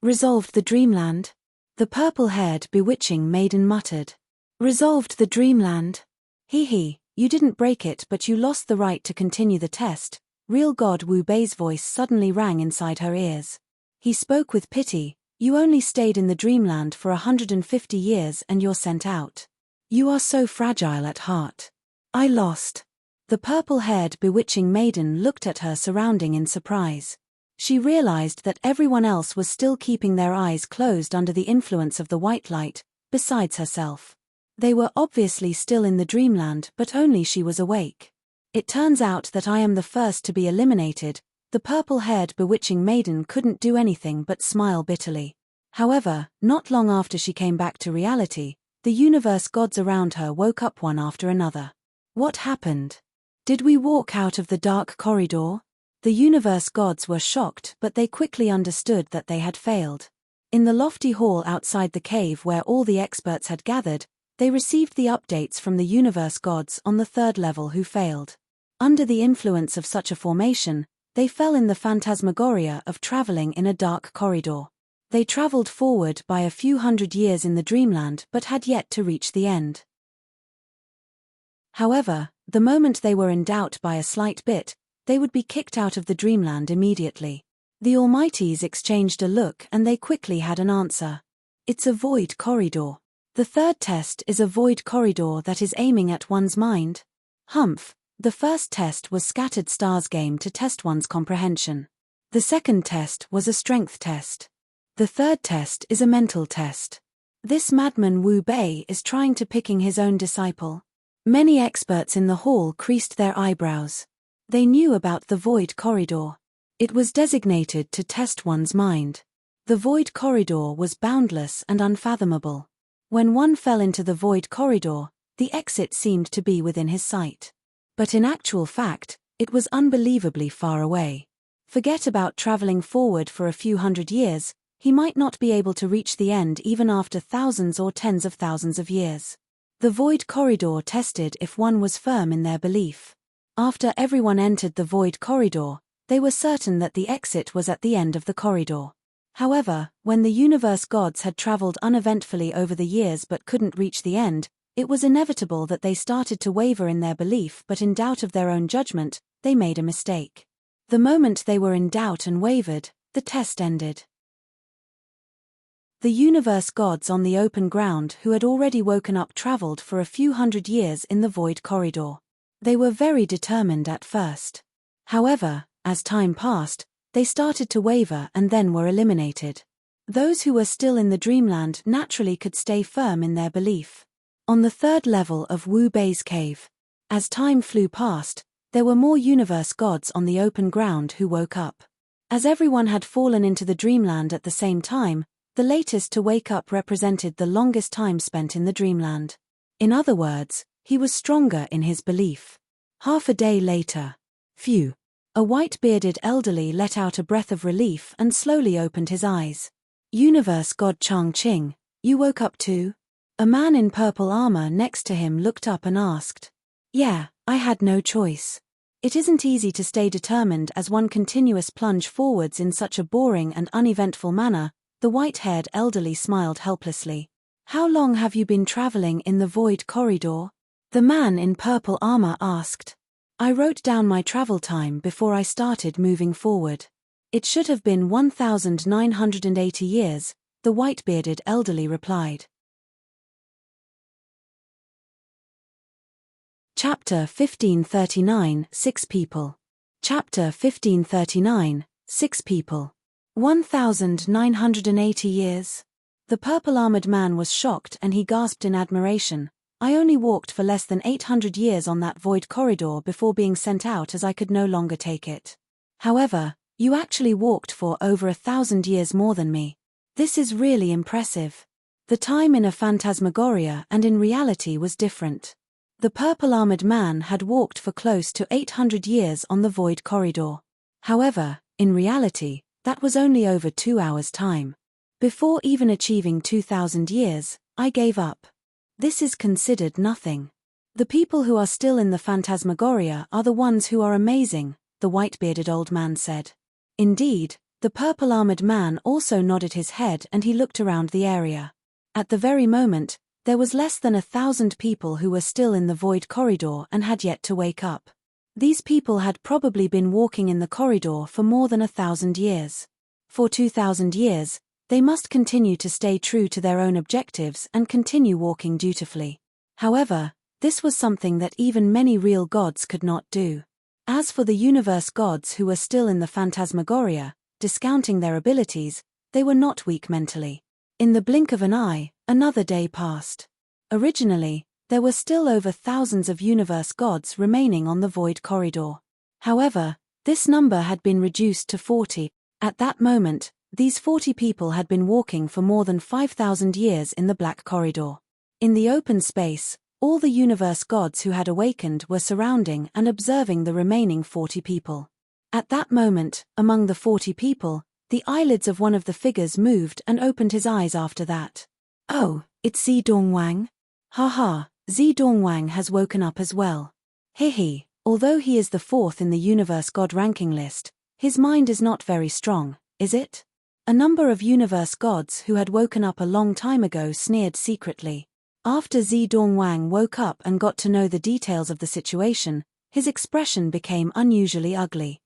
resolved the dreamland. The purple-haired bewitching maiden muttered. Resolved the dreamland? He, you didn't break it but you lost the right to continue the test. Real God Wu Bei's voice suddenly rang inside her ears. He spoke with pity. You only stayed in the dreamland for 150 years and you're sent out. You are so fragile at heart. I lost. The purple-haired bewitching maiden looked at her surrounding in surprise. She realized that everyone else was still keeping their eyes closed under the influence of the white light, besides herself. They were obviously still in the dreamland, but only she was awake. It turns out that I am the first to be eliminated. The purple-haired bewitching maiden couldn't do anything but smile bitterly. However, not long after she came back to reality, the universe gods around her woke up one after another. What happened? Did we walk out of the dark corridor? The universe gods were shocked, but they quickly understood that they had failed. In the lofty hall outside the cave where all the experts had gathered, they received the updates from the universe gods on the third level who failed. Under the influence of such a formation, they fell in the phantasmagoria of traveling in a dark corridor. They traveled forward by a few hundred years in the dreamland but had yet to reach the end. However, the moment they were in doubt by a slight bit, they would be kicked out of the dreamland immediately. The Almighties exchanged a look and they quickly had an answer. It's a void corridor. The third test is a void corridor that is aiming at one's mind. Humph. The first test was Scattered Stars game to test one's comprehension. The second test was a strength test. The third test is a mental test. This madman Wu Bei is trying to picking his own disciple. Many experts in the hall creased their eyebrows. They knew about the void corridor. It was designated to test one's mind. The void corridor was boundless and unfathomable. When one fell into the void corridor, the exit seemed to be within his sight. But in actual fact, it was unbelievably far away. Forget about traveling forward for a few hundred years, he might not be able to reach the end even after thousands or tens of thousands of years. The void corridor tested if one was firm in their belief. After everyone entered the void corridor, they were certain that the exit was at the end of the corridor. However, when the universe gods had traveled uneventfully over the years but couldn't reach the end, it was inevitable that they started to waver in their belief, but in doubt of their own judgment, they made a mistake. The moment they were in doubt and wavered, the test ended. The universe gods on the open ground who had already woken up traveled for a few hundred years in the void corridor. They were very determined at first. However, as time passed, they started to waver and then were eliminated. Those who were still in the dreamland naturally could stay firm in their belief. On the third level of Wu Bei's cave, as time flew past, there were more universe gods on the open ground who woke up. As everyone had fallen into the dreamland at the same time, the latest to wake up represented the longest time spent in the dreamland. In other words, he was stronger in his belief. Half a day later. Phew. A white-bearded elderly let out a breath of relief and slowly opened his eyes. Universe god Chang-Ching, you woke up too? A man in purple armor next to him looked up and asked. Yeah, I had no choice. It isn't easy to stay determined as one continuous plunge forwards in such a boring and uneventful manner. The white-haired elderly smiled helplessly. How long have you been traveling in the void corridor? The man in purple armor asked. I wrote down my travel time before I started moving forward. It should have been 1,980 years, the white-bearded elderly replied. Chapter 1539, 6 people. Chapter 1539, 6 people. 1,980 years. The purple-armored man was shocked and he gasped in admiration. I only walked for less than 800 years on that void corridor before being sent out as I could no longer take it. However, you actually walked for over 1,000 years more than me. This is really impressive. The time in a phantasmagoria and in reality was different. The purple-armored man had walked for close to 800 years on the void corridor. However, in reality, that was only over 2 hours' time. Before even achieving 2,000 years, I gave up. This is considered nothing. The people who are still in the phantasmagoria are the ones who are amazing, the white-bearded old man said. Indeed, the purple-armored man also nodded his head and he looked around the area. At the very moment, there was less than 1,000 people who were still in the void corridor and had yet to wake up. These people had probably been walking in the corridor for more than 1,000 years. For 2,000 years, they must continue to stay true to their own objectives and continue walking dutifully. However, this was something that even many real gods could not do. As for the universe gods who were still in the phantasmagoria, discounting their abilities, they were not weak mentally. In the blink of an eye, another day passed. Originally, there were still over thousands of universe gods remaining on the void corridor. However, this number had been reduced to 40. At that moment, these 40 people had been walking for more than 5,000 years in the black corridor. In the open space, all the universe gods who had awakened were surrounding and observing the remaining 40 people. At that moment, among the 40 people, the eyelids of one of the figures moved and opened his eyes after that. Oh, it's Zi Dongwang? Haha, Zi Dongwang has woken up as well. Hehe, although he is the 4th in the universe god ranking list, his mind is not very strong, is it? A number of universe gods who had woken up a long time ago sneered secretly. After Zi Dongwang woke up and got to know the details of the situation, his expression became unusually ugly.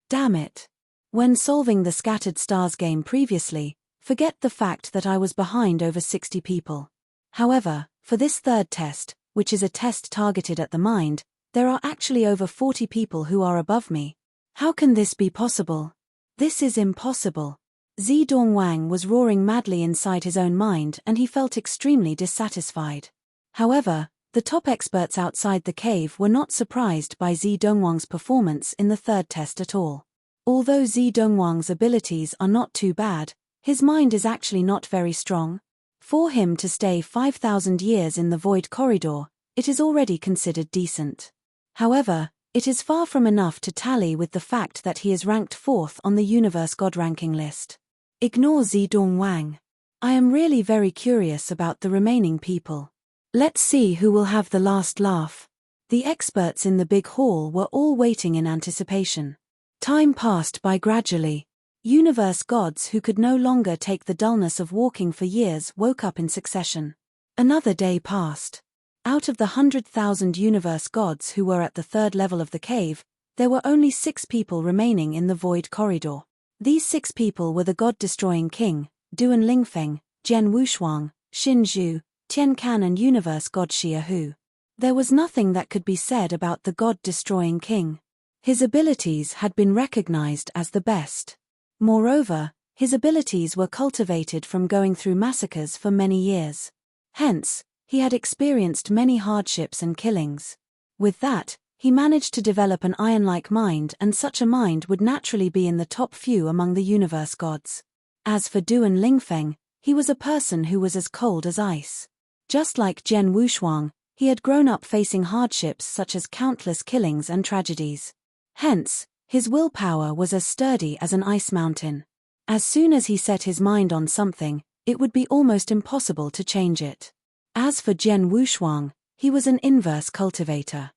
Damn it. When solving the Scattered Stars game previously, forget the fact that I was behind over 60 people. However, for this third test, which is a test targeted at the mind, there are actually over 40 people who are above me. How can this be possible? This is impossible. Zi Dongwang was roaring madly inside his own mind and he felt extremely dissatisfied. However, the top experts outside the cave were not surprised by Zi Dongwang's performance in the third test at all. Although Zi Dongwang's abilities are not too bad, his mind is actually not very strong. For him to stay 5,000 years in the void corridor, it is already considered decent. However, it is far from enough to tally with the fact that he is ranked 4th on the universe god ranking list. Ignore Zi Dongwang. I am really very curious about the remaining people. Let's see who will have the last laugh. The experts in the big hall were all waiting in anticipation. Time passed by gradually. Universe gods who could no longer take the dullness of walking for years woke up in succession. Another day passed. Out of the 100,000 universe gods who were at the third level of the cave, there were only 6 people remaining in the void corridor. These 6 people were the God-destroying king, Duan Lingfeng, Jian Wushuang, Xin Zhu, Tian Can and universe god Xia Hu. There was nothing that could be said about the God-destroying king. His abilities had been recognized as the best. Moreover, his abilities were cultivated from going through massacres for many years. Hence, he had experienced many hardships and killings. With that, he managed to develop an iron-like mind, and such a mind would naturally be in the top few among the universe gods. As for Duan Lingfeng, he was a person who was as cold as ice. Just like Jian Wushuang, he had grown up facing hardships such as countless killings and tragedies. Hence, his willpower was as sturdy as an ice mountain. As soon as he set his mind on something, it would be almost impossible to change it. As for Jian Wushuang, he was an inverse cultivator.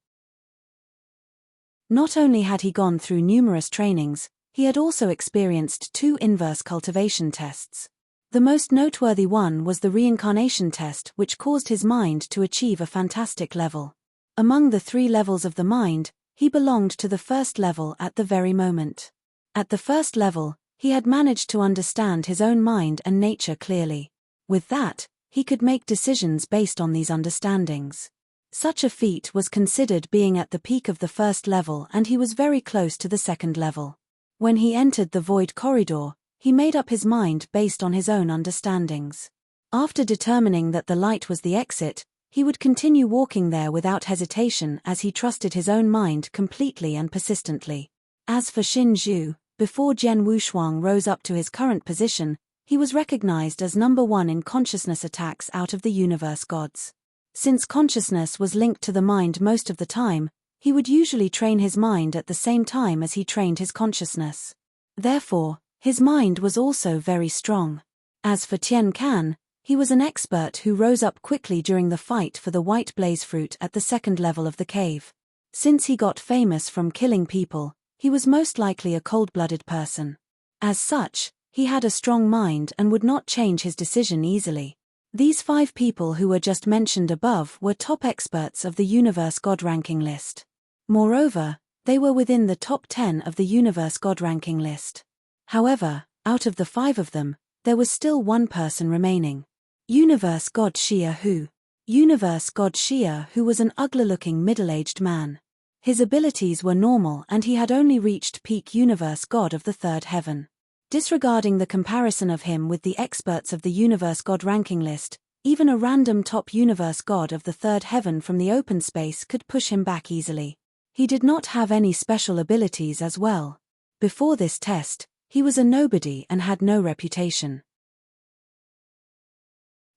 Not only had he gone through numerous trainings, he had also experienced 2 inverse cultivation tests. The most noteworthy one was the reincarnation test, which caused his mind to achieve a fantastic level. Among the 3 levels of the mind, he belonged to the first level at the very moment. At the first level, he had managed to understand his own mind and nature clearly. With that, he could make decisions based on these understandings. Such a feat was considered being at the peak of the first level, and he was very close to the second level. When he entered the void corridor, he made up his mind based on his own understandings. After determining that the light was the exit, he would continue walking there without hesitation, as he trusted his own mind completely and persistently. As for Xin Zhu, before Jian Wushuang rose up to his current position, he was recognized as number 1 in consciousness attacks out of the universe gods. Since consciousness was linked to the mind most of the time, he would usually train his mind at the same time as he trained his consciousness. Therefore, his mind was also very strong. As for Tian Can, he was an expert who rose up quickly during the fight for the white blaze fruit at the second level of the cave. Since he got famous from killing people, he was most likely a cold-blooded person. As such, he had a strong mind and would not change his decision easily. These 5 people who were just mentioned above were top experts of the universe god ranking list. Moreover, they were within the top 10 of the universe god ranking list. However, out of the 5 of them, there was still one person remaining. Universe god Xia Hu. Universe god Xia Hu was an ugly-looking middle-aged man. His abilities were normal and he had only reached peak universe god of the 3rd heaven. Disregarding the comparison of him with the experts of the universe god ranking list, even a random top universe god of the 3rd heaven from the open space could push him back easily. He did not have any special abilities as well. Before this test, he was a nobody and had no reputation.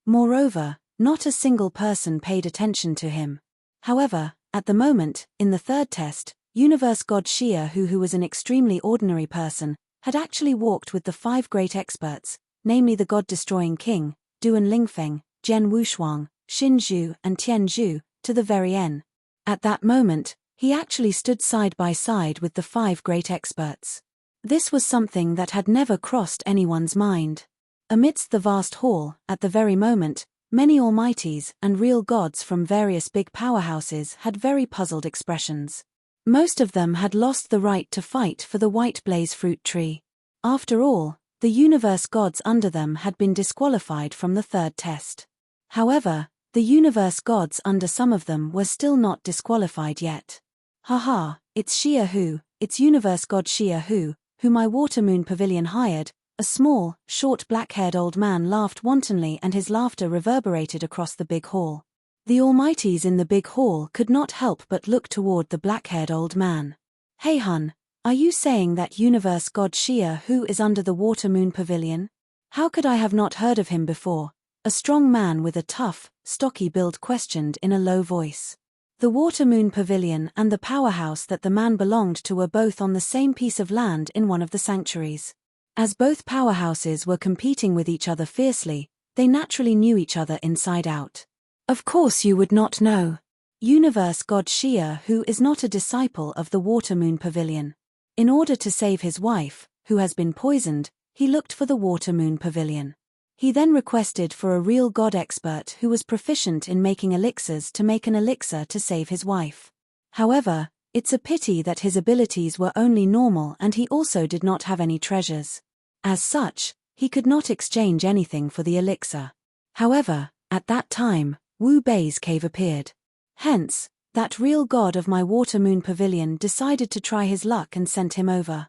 Moreover, not a single person paid attention to him. However, at the moment, in the 3rd test, universe god Xia Hu, who was an extremely ordinary person, had actually walked with the 5 great experts, namely the God-destroying king, Duan Lingfeng, Jian Wushuang, Xin Zhu and Tian Zhu, to the very end. At that moment, he actually stood side by side with the 5 great experts. This was something that had never crossed anyone's mind. Amidst the vast hall, at the very moment, many almighties and real gods from various big powerhouses had very puzzled expressions. Most of them had lost the right to fight for the white blaze fruit tree. After all, the universe gods under them had been disqualified from the 3rd test. However, the universe gods under some of them were still not disqualified yet. Haha, it's Xia Hu, it's universe god Xia Hu, who my water moon pavilion hired. A small, short black-haired old man laughed wantonly, and his laughter reverberated across the big hall. The almighties in the big hall could not help but look toward the black-haired old man. Hey hun, are you saying that universe god Xia Hu is under the water moon pavilion? How could I have not heard of him before? A strong man with a tough, stocky build questioned in a low voice. The water moon pavilion and the powerhouse that the man belonged to were both on the same piece of land in one of the sanctuaries. As both powerhouses were competing with each other fiercely, they naturally knew each other inside out. Of course you would not know. Universe god Xia Hu is not a disciple of the water moon pavilion. In order to save his wife, who has been poisoned, he looked for the water moon pavilion. He then requested for a real god expert who was proficient in making elixirs to make an elixir to save his wife. However, It's a pity that his abilities were only normal and he also did not have any treasures. As such, he could not exchange anything for the elixir. However, at that time, Wu Bei's cave appeared. Hence, that real god of my water moon pavilion decided to try his luck and sent him over.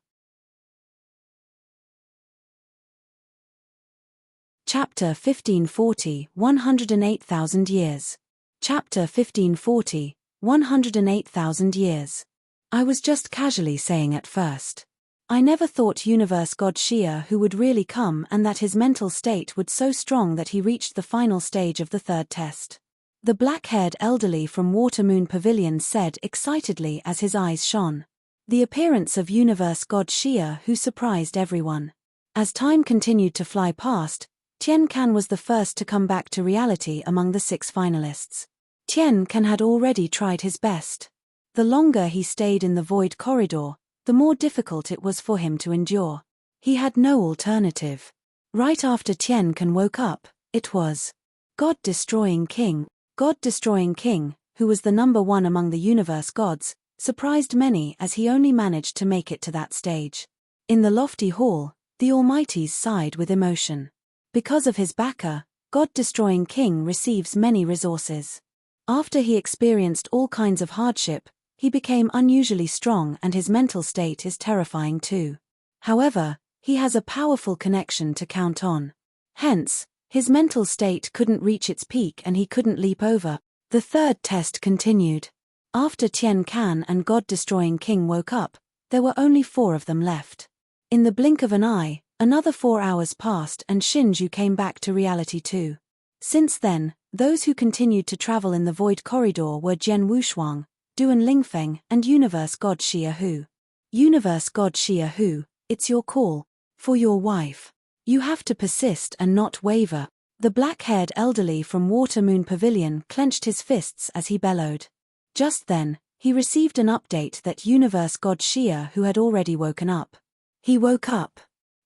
Chapter 1540, 108,000 years. Chapter 1540, 108,000 years. I was just casually saying at first. I never thought universe god Xia who would really come and that his mental state would so strong that he reached the final stage of the third test. The black-haired elderly from Water Moon Pavilion said excitedly as his eyes shone. The appearance of universe god Xia who surprised everyone. As time continued to fly past, Tian Can was the first to come back to reality among the 6 finalists. Tian Can had already tried his best. The longer he stayed in the void corridor, the more difficult it was for him to endure. He had no alternative. Right after Tian Can woke up, it was God-destroying king. God-destroying king, who was the number 1 among the universe gods, surprised many as he only managed to make it to that stage. In the lofty hall, the Almighties sighed with emotion. Because of his backer, God-destroying king receives many resources. After he experienced all kinds of hardship, he became unusually strong and his mental state is terrifying too. However, he has a powerful connection to count on. Hence, his mental state couldn't reach its peak and he couldn't leap over. The third test continued. After Tian Can and God-destroying king woke up, there were only 4 of them left. In the blink of an eye, another 4 hours passed and Shinju came back to reality too. Since then, those who continued to travel in the void corridor were Jian Wushuang, Duan Lingfeng, and universe god Xia Hu. Universe god Xia Hu, it's your call. For your wife. You have to persist and not waver. The black-haired elderly from Water Moon Pavilion clenched his fists as he bellowed. Just then, he received an update that universe god Xia Hu had already woken up. He woke up.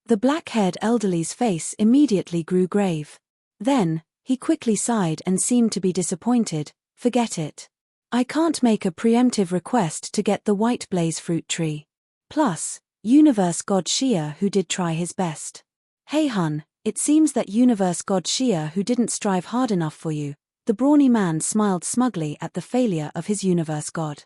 The black-haired elderly's face immediately grew grave. Then, he quickly sighed and seemed to be disappointed. Forget it. I can't make a preemptive request to get the white blaze fruit tree. Plus, universe god Xia Hu did try his best. Hey hun, it seems that universe god Xia Hu didn't strive hard enough for you. The brawny man smiled smugly at the failure of his universe god.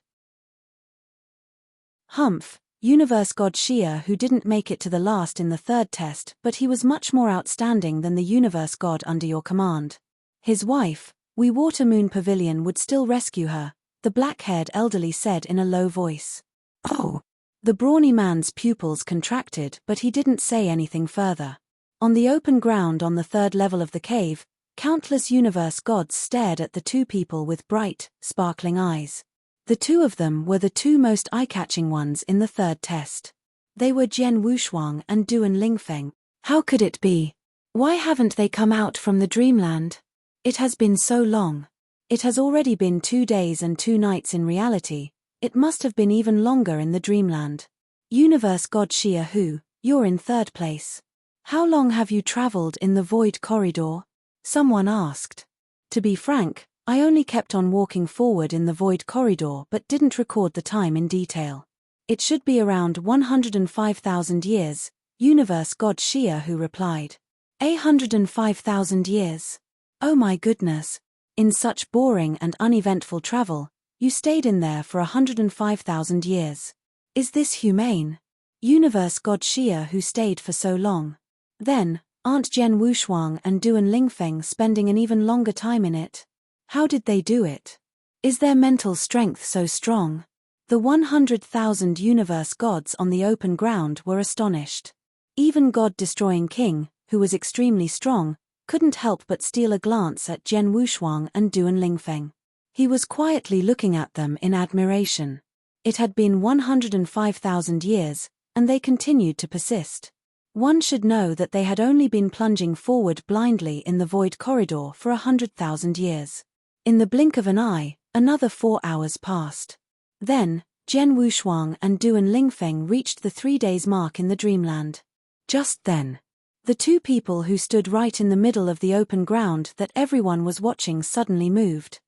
Humph. Universe god Xia Hu didn't make it to the last in the third test, but he was much more outstanding than the universe god under your command. His wife, we Water Moon Pavilion would still rescue her, the black-haired elderly said in a low voice. Oh. The brawny man's pupils contracted but he didn't say anything further. On the open ground on the 3rd level of the cave, countless universe gods stared at the 2 people with bright, sparkling eyes. The 2 of them were the 2 most eye-catching ones in the 3rd test. They were Jian Wushuang and Duan Lingfeng. How could it be? Why haven't they come out from the dreamland? It has been so long. It has already been 2 days and 2 nights in reality. It must have been even longer in the dreamland. Universe god Xia Hu, you're in 3rd place. How long have you traveled in the void corridor? Someone asked. To be frank, I only kept on walking forward in the void corridor but didn't record the time in detail. It should be around 105,000 years, universe god Xia Hu replied. 105,000 years. Oh my goodness. In such boring and uneventful travel, you stayed in there for 105,000 years. Is this humane? Universe god Xia Hu stayed for so long. Then, aren't Jian Wushuang and Duan Lingfeng spending an even longer time in it? How did they do it? Is their mental strength so strong? The 100,000 universe gods on the open ground were astonished. Even God-destroying king, who was extremely strong, couldn't help but steal a glance at Jian Wushuang and Duan Lingfeng. He was quietly looking at them in admiration. It had been 105,000 years, and they continued to persist. One should know that they had only been plunging forward blindly in the void corridor for 100,000 years. In the blink of an eye, another 4 hours passed. Then, Jian Wushuang and Duan Lingfeng reached the 3 days mark in the dreamland. Just then, the 2 people who stood right in the middle of the open ground that everyone was watching suddenly moved.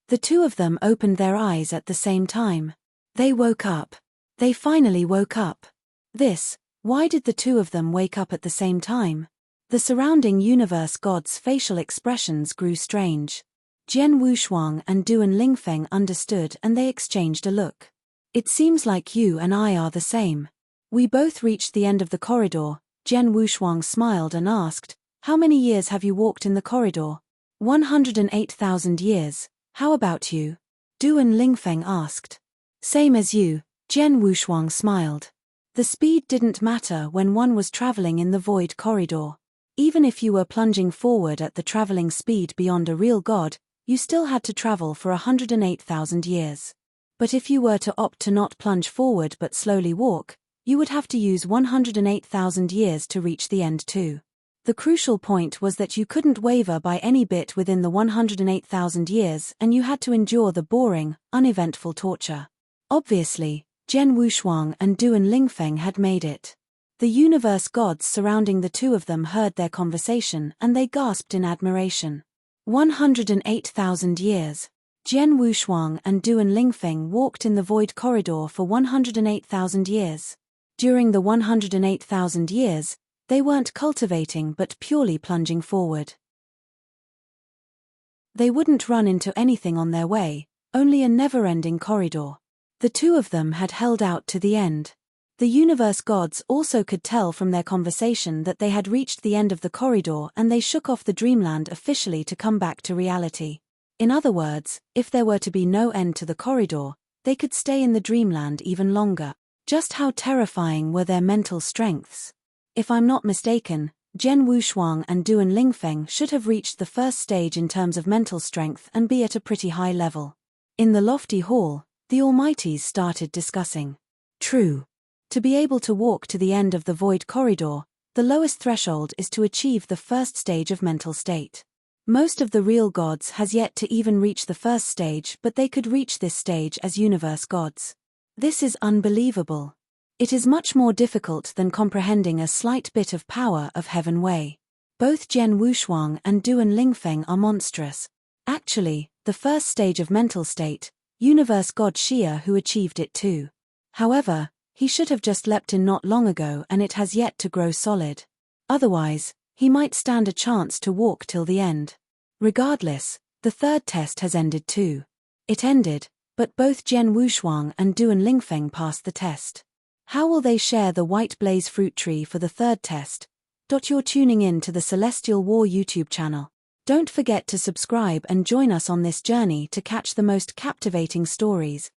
The two of them opened their eyes at the same time. They woke up. They finally woke up. Why did the two of them wake up at the same time? The surrounding universe gods' facial expressions grew strange. Jian Wushuang and Duan Lingfeng understood and they exchanged a look. It seems like you and I are the same. We both reached the end of the corridor. Jian Wushuang smiled and asked, how many years have you walked in the corridor? 108,000 years. How about you? Duan Lingfeng asked. Same as you, Jian Wushuang smiled. The speed didn't matter when one was traveling in the void corridor. Even if you were plunging forward at the traveling speed beyond a real god, you still had to travel for 108,000 years. But if you were to opt to not plunge forward but slowly walk, you would have to use 108,000 years to reach the end too. The crucial point was that you couldn't waver by any bit within the 108,000 years and you had to endure the boring, uneventful torture. Obviously, Jian Wushuang and Duan Lingfeng had made it. The universe gods surrounding the two of them heard their conversation and they gasped in admiration. 108,000 years. Jian Wushuang and Duan Lingfeng walked in the void corridor for 108,000 years. During the 108,000 years, they weren't cultivating but purely plunging forward. They wouldn't run into anything on their way, only a never-ending corridor. The two of them had held out to the end. The universe gods also could tell from their conversation that they had reached the end of the corridor and they shook off the dreamland officially to come back to reality. In other words, if there were to be no end to the corridor, they could stay in the dreamland even longer. Just how terrifying were their mental strengths? If I'm not mistaken, Jian Wushuang and Duan Lingfeng should have reached the first stage in terms of mental strength and be at a pretty high level. In the lofty hall, the Almighties started discussing. True. To be able to walk to the end of the void corridor, the lowest threshold is to achieve the first stage of mental state. Most of the real gods has yet to even reach the first stage, but they could reach this stage as universe gods. This is unbelievable. It is much more difficult than comprehending a slight bit of power of Heaven Wei. Both Jian Wushuang and Duan Lingfeng are monstrous. Actually, the first stage of mental state, universe god Xia who achieved it too. However, he should have just leapt in not long ago and it has yet to grow solid. Otherwise, he might stand a chance to walk till the end. Regardless, the third test has ended too. It ended, but both Jian Wushuang and Duan Lingfeng passed the test. How will they share the white blaze fruit tree for the third test? You're tuning in to the Celestial War YouTube channel. Don't forget to subscribe and join us on this journey to catch the most captivating stories.